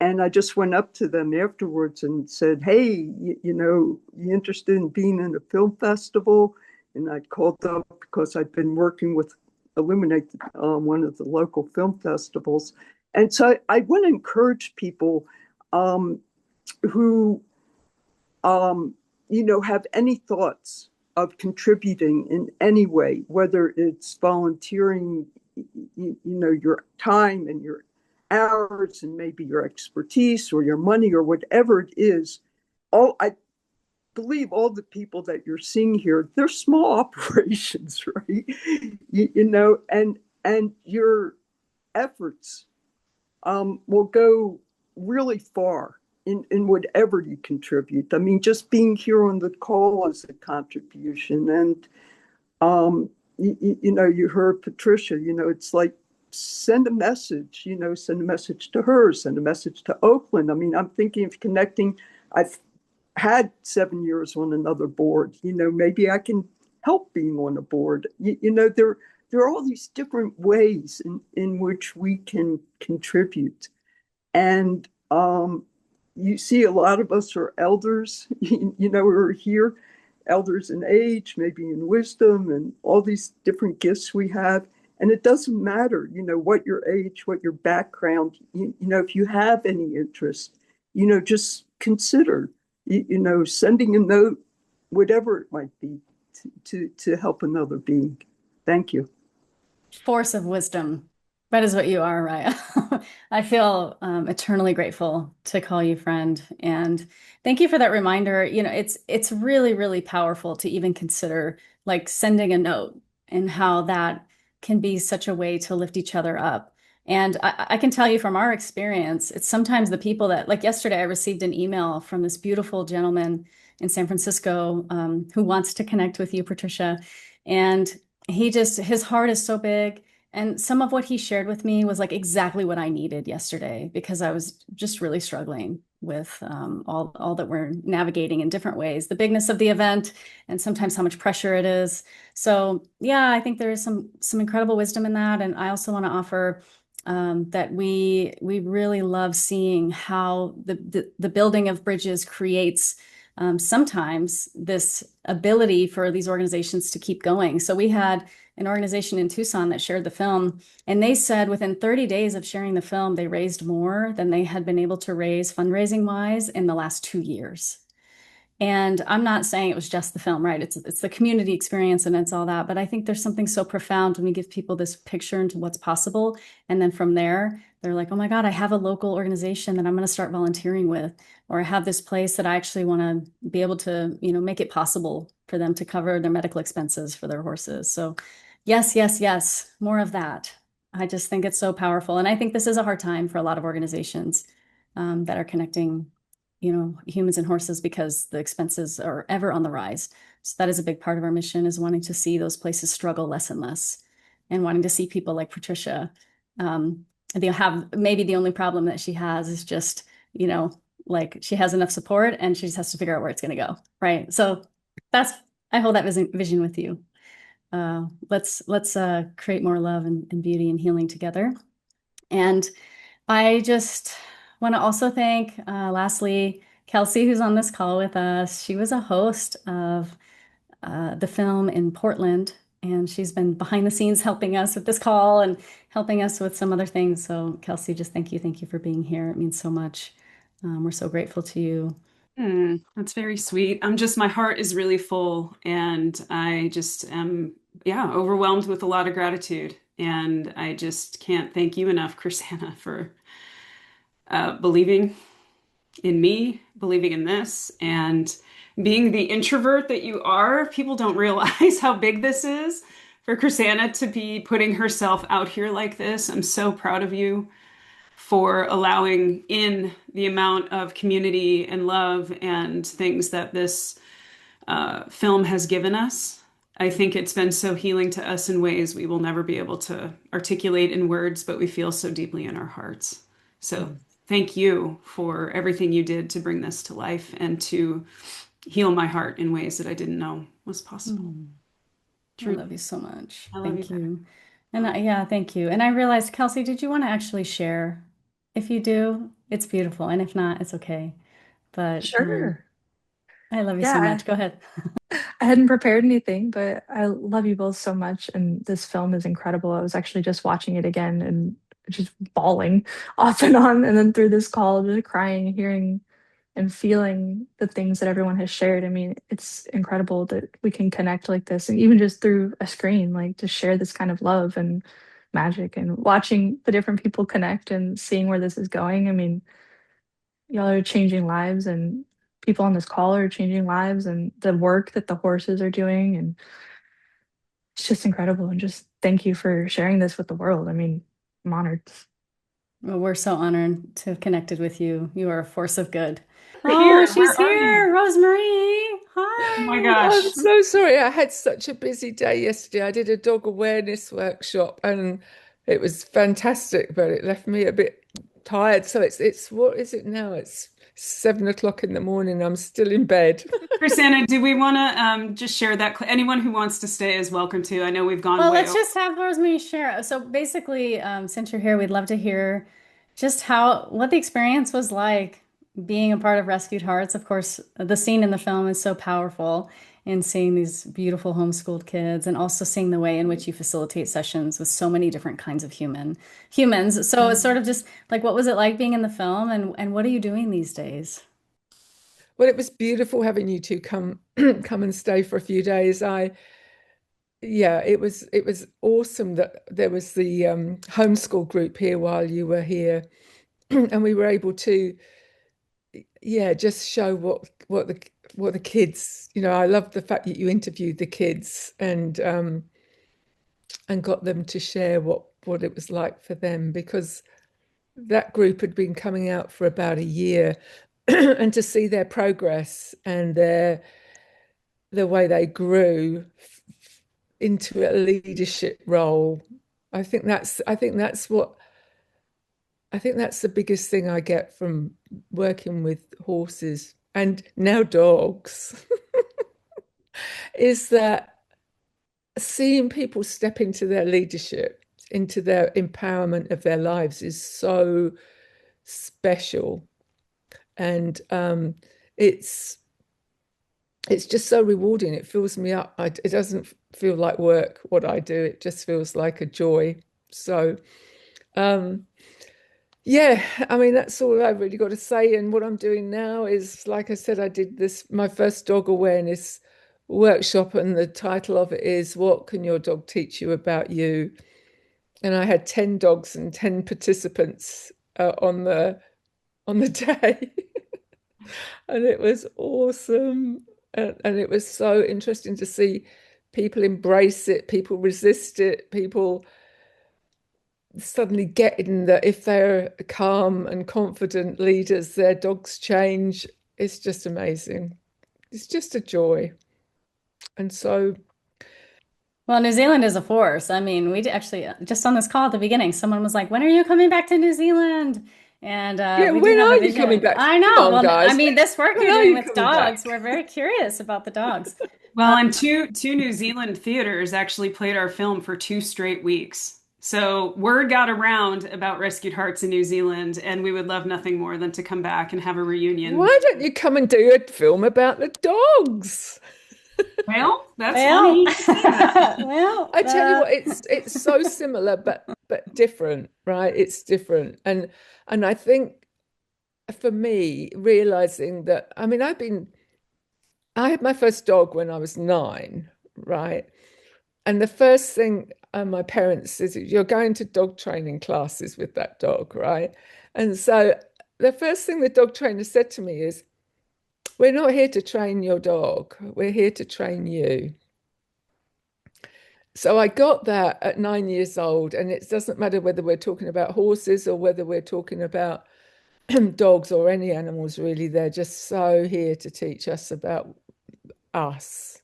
I just went up to them afterwards and said, hey, you interested in being in a film festival? And I called up because I'd been working with Illuminate, one of the local film festivals. And so I want to encourage people who have any thoughts of contributing in any way, whether it's volunteering, your time and your hours and maybe your expertise or your money or whatever it is. I believe all the people that you're seeing here, they're small operations, right? And your efforts will go really far in whatever you contribute. I mean, just being here on the call is a contribution. And, you heard Patricia, it's like send a message, send a message to her, send a message to Oakland. I mean, I'm thinking of connecting. I've had 7 years on another board, maybe I can help being on a board. There are all these different ways in which we can contribute. And you see a lot of us are elders, who are here, elders in age, maybe in wisdom, and all these different gifts we have. And it doesn't matter, what your age, what your background, if you have any interest, just consider, sending a note, whatever it might be, to help another being. Thank you. Force of wisdom. That is what you are, Ryah. I feel eternally grateful to call you friend. And thank you for that reminder. It's really, really powerful to even consider like sending a note and how that can be such a way to lift each other up. And I can tell you from our experience, it's sometimes the people that, like yesterday, I received an email from this beautiful gentleman in San Francisco who wants to connect with you, Patricia. And his heart is so big. And some of what he shared with me was like exactly what I needed yesterday, because I was just really struggling with all that we're navigating in different ways, the bigness of the event and sometimes how much pressure it is. So yeah, I think there is some incredible wisdom in that. And I also want to offer that we really love seeing how the building of bridges creates sometimes this ability for these organizations to keep going. So we had an organization in Tucson that shared the film, and they said within 30 days of sharing the film, they raised more than they had been able to raise fundraising wise in the last 2 years. And I'm not saying it was just the film, right? It's the community experience and it's all that. But I think there's something so profound when we give people this picture into what's possible. And then from there, they're like, oh my God, I have a local organization that I'm going to start volunteering with, or I have this place that I actually want to be able to, make it possible for them to cover their medical expenses for their horses. So yes, yes, yes, more of that. I just think it's so powerful. And I think this is a hard time for a lot of organizations that are connecting humans and horses, because the expenses are ever on the rise. So that is a big part of our mission, is wanting to see those places struggle less and less, and wanting to see people like Patricia. They have maybe the only problem that she has is just, like she has enough support and she just has to figure out where it's going to go. Right. So I hold that vision with you. Let's create more love and beauty and healing together. And I just want to also thank, lastly, Kelsey, who's on this call with us. She was a host of the film in Portland, and she's been behind the scenes helping us with this call and helping us with some other things. So Kelsey, just thank you for being here. It means so much. We're so grateful to you. That's very sweet. My heart is really full, and I just am, overwhelmed with a lot of gratitude. And I just can't thank you enough, Chrisanna, for believing in me, believing in this, and being the introvert that you are. People don't realize how big this is for Chrisanna to be putting herself out here like this. I'm so proud of you for allowing in the amount of community and love and things that this film has given us. I think it's been so healing to us in ways we will never be able to articulate in words, but we feel so deeply in our hearts. So thank you for everything you did to bring this to life and to heal my heart in ways that I didn't know was possible. I love you so much. I love Thank you. you. And yeah, thank you. And I realized, Kelsey, did you want to actually share? If you do, it's beautiful. And if not, it's okay. But Sure. I love you so Yeah, much. Go ahead. I hadn't prepared anything, but I love you both so much. And this film is incredible. I was actually just watching it again and just bawling off and on. And then through this call, just crying, hearing and feeling the things that everyone has shared. I mean, it's incredible that we can connect like this. And even just through a screen, like to share this kind of love and magic and watching the different people connect and seeing where this is going. I mean, y'all are changing lives and people on this call are changing lives and the work that the horses are doing, and it's just incredible. And just thank you for sharing this with the world. I mean, I'm honored. Well, we're so honored to have connected with you. You are a force of good. We're Oh, here. she's Where are you? here. Rosemary. Oh my Hi. gosh. I'm so sorry. I had such a busy day yesterday. I did a dog awareness workshop and it was fantastic, but it left me a bit tired. So it's what is it now? It's 7 o'clock in the morning. I'm still in bed. Chrisanna, do we want to just share that? Anyone who wants to stay is welcome to. I know we've gone Well, way let's just have Rosemary share. So basically, since you're here, we'd love to hear just what the experience was like being a part of Rescued Hearts. Of course, the scene in the film is so powerful in seeing these beautiful homeschooled kids and also seeing the way in which you facilitate sessions with so many different kinds of humans. So it's sort of just like, what was it like being in the film and what are you doing these days? Well, it was beautiful having you two come and stay for a few days. It was awesome that there was the homeschool group here while you were here, and we were able to just show what the kids, I love the fact that you interviewed the kids and got them to share what it was like for them, because that group had been coming out for about a year and to see their progress and the way they grew into a leadership role. I think that's the biggest thing I get from working with horses and now dogs is that seeing people step into their leadership, into their empowerment of their lives is so special. And it's just so rewarding. It fills me up. It doesn't feel like work, what I do. It just feels like a joy. So, I mean, that's all I've really got to say. And what I'm doing now is, like I said, I did my first dog awareness workshop, and the title of it is "What Can Your Dog Teach You About You?" And I had 10 dogs and 10 participants on the day. And it was awesome. And it was so interesting to see people embrace it, people resist it, people suddenly getting that if they're calm and confident leaders, their dogs change. It's just amazing. It's just a joy. And so, well, New Zealand is a force. I mean, we actually just on this call at the beginning, someone was like, "When are you coming back to New Zealand?" And we do when have are a you vision. coming back? I know. Come on, Well, guys. I mean, this work When you're are doing you with coming dogs, back? we're very curious about the dogs. Well, and two New Zealand theaters actually played our film for 2 straight weeks. So word got around about Rescued Hearts in New Zealand, and we would love nothing more than to come back and have a reunion. Why don't you come and do a film about the dogs? Well, that's funny. Well, I tell you what, it's so similar but different, right? It's different. And I think for me, realizing that, I mean, I had my first dog when I was 9, right? And the first thing my parents said, you're going to dog training classes with that dog, right? And so the first thing the dog trainer said to me is, we're not here to train your dog. We're here to train you. So I got that at 9 years old, and it doesn't matter whether we're talking about horses or whether we're talking about dogs or any animals, really. They're just so here to teach us about us.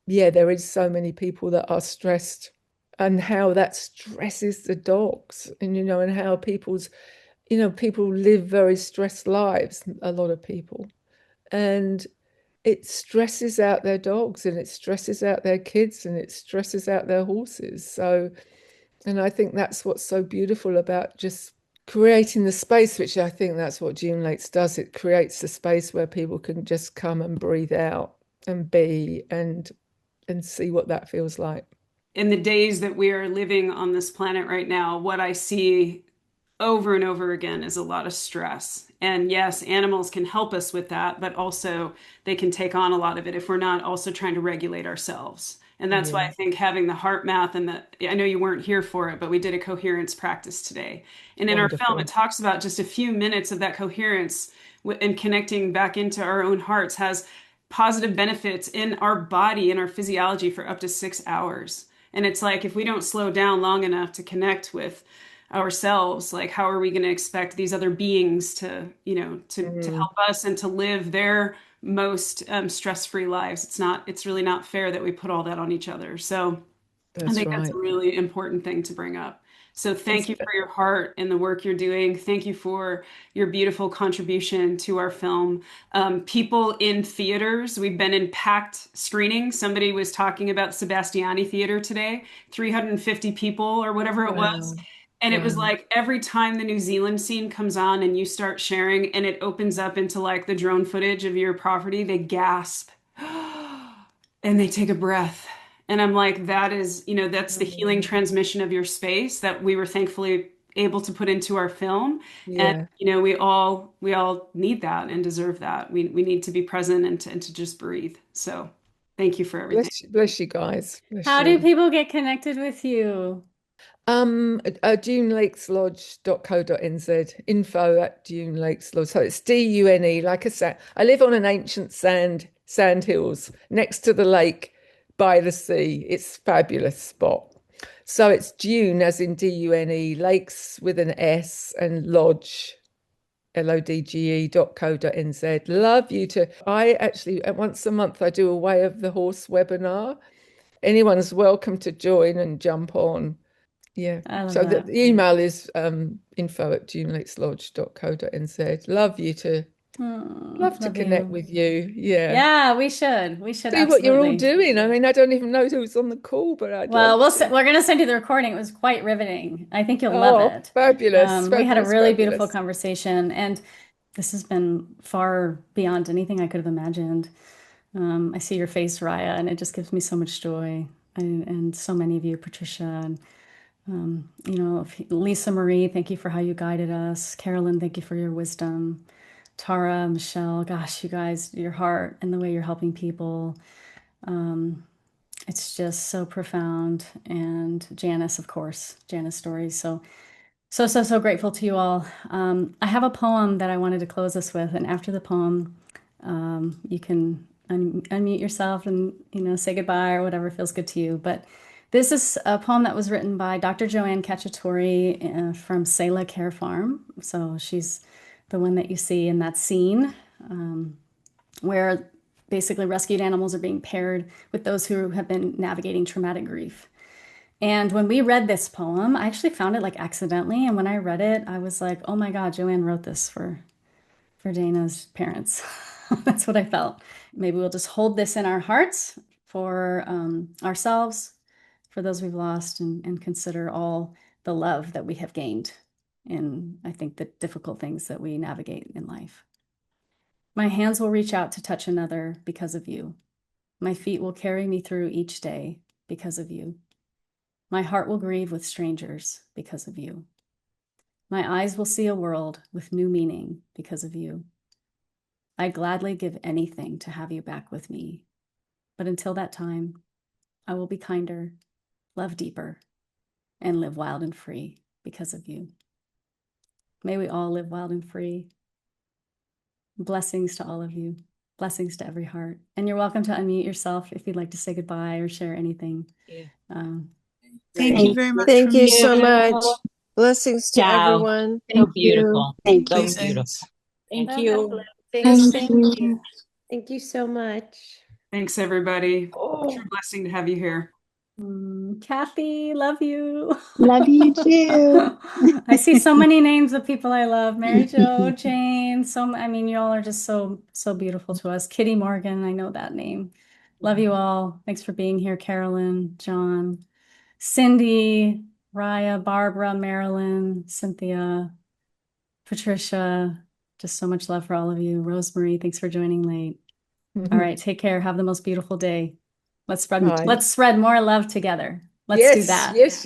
Yeah, there is so many people that are stressed, and how that stresses the dogs, and and how people's people live very stressed lives, a lot of people, and it stresses out their dogs and it stresses out their kids and it stresses out their horses. So, and I think that's what's so beautiful about just creating the space, which I think that's what Dune Lakes does. It creates a space where people can just come and breathe out and be and see what that feels like. In the days that we are living on this planet right now, what I see over and over again is a lot of stress. And yes, animals can help us with that, but also they can take on a lot of it if we're not also trying to regulate ourselves. And that's why I think having the heart math and I know you weren't here for it, but we did a coherence practice today. And in our film, it talks about just a few minutes of that coherence and connecting back into our own hearts has positive benefits in our body and our physiology for up to 6 hours. And it's like, if we don't slow down long enough to connect with ourselves, like how are we going to expect these other beings to to help us and to live their most stress-free lives? It's really not fair that we put all that on each other. So I think that's a really important thing to bring up. So thank you for your heart and the work you're doing. Thank you for your beautiful contribution to our film. People in theaters, we've been in packed screenings. Somebody was talking about Sebastiani Theater today, 350 people or whatever it was. And it was like every time the New Zealand scene comes on and you start sharing and it opens up into like the drone footage of your property, they gasp and they take a breath. And I'm like, that is, that's the healing transmission of your space that we were thankfully able to put into our film. And, we all need that and deserve that. We need to be present and to just breathe. So thank you for everything. Bless you guys. How do people get connected with you? DuneLakesLodge.co.nz, info@DuneLakesLodge. So it's DUNE, like a sand. I live on an ancient sand hills next to the lake by the sea. It's a fabulous spot. So it's Dune as in DUNE, lakes with an S, and lodge, LODGE.co.nz. Love you to. I actually, once a month, I do a Way of the Horse webinar. Anyone's welcome to join and jump on. Yeah. So the email is info@DuneLakesLodge.co.nz. Love to connect with you. Yeah, we should. We should see what you're all doing. I mean, I don't even know who's on the call, but we're going to send you the recording. It was quite riveting. I think you'll love it. Fabulous. We had a really beautiful conversation, and this has been far beyond anything I could have imagined. I see your face, Ryah, and it just gives me so much joy, and so many of you, Patricia, and Lisa Marie, thank you for how you guided us. Carolyn, thank you for your wisdom. Tara, Michelle, gosh, you guys, your heart and the way you're helping people. It's just so profound. And Janice, of course, Janice stories. So grateful to you all. I have a poem that I wanted to close us with. And after the poem, you can unmute yourself and, say goodbye or whatever feels good to you. But this is a poem that was written by Dr. Joanne Cacciatore from Sela Care Farm. So she's the one that you see in that scene where basically rescued animals are being paired with those who have been navigating traumatic grief. And when we read this poem, I actually found it like accidentally. And when I read it, I was like, oh my God, Joanne wrote this for Dana's parents. That's what I felt. Maybe we'll just hold this in our hearts for ourselves, for those we've lost, and consider all the love that we have gained in, I think, the difficult things that we navigate in life. My hands will reach out to touch another because of you. My feet will carry me through each day because of you. My heart will grieve with strangers because of you. My eyes will see a world with new meaning because of you. I'd gladly give anything to have you back with me. But until that time, I will be kinder, love deeper, and live wild and free because of you. May we all live wild and free. Blessings to all of you. Blessings to every heart. And you're welcome to unmute yourself if you'd like to say goodbye or share anything. Thank you very much. Thank you so much. Blessings to everyone. So beautiful. Thank So you. beautiful. Thank Thank you. Thank Thank you so much. Thanks, everybody. True blessing to have you here. Kathy, love you. Love you too. I see so many names of people I love. Mary Jo, Jane. I mean, you all are just so beautiful to us. Kitty Morgan, I know that name. Love you all. Thanks for being here, Carolyn, John, Cindy, Ryah, Barbara, Marilyn, Cynthia, Patricia. Just so much love for all of you. Rosemary, thanks for joining late. All right, take care. Have the most beautiful day. Let's spread more love together. Let's do that. Yes.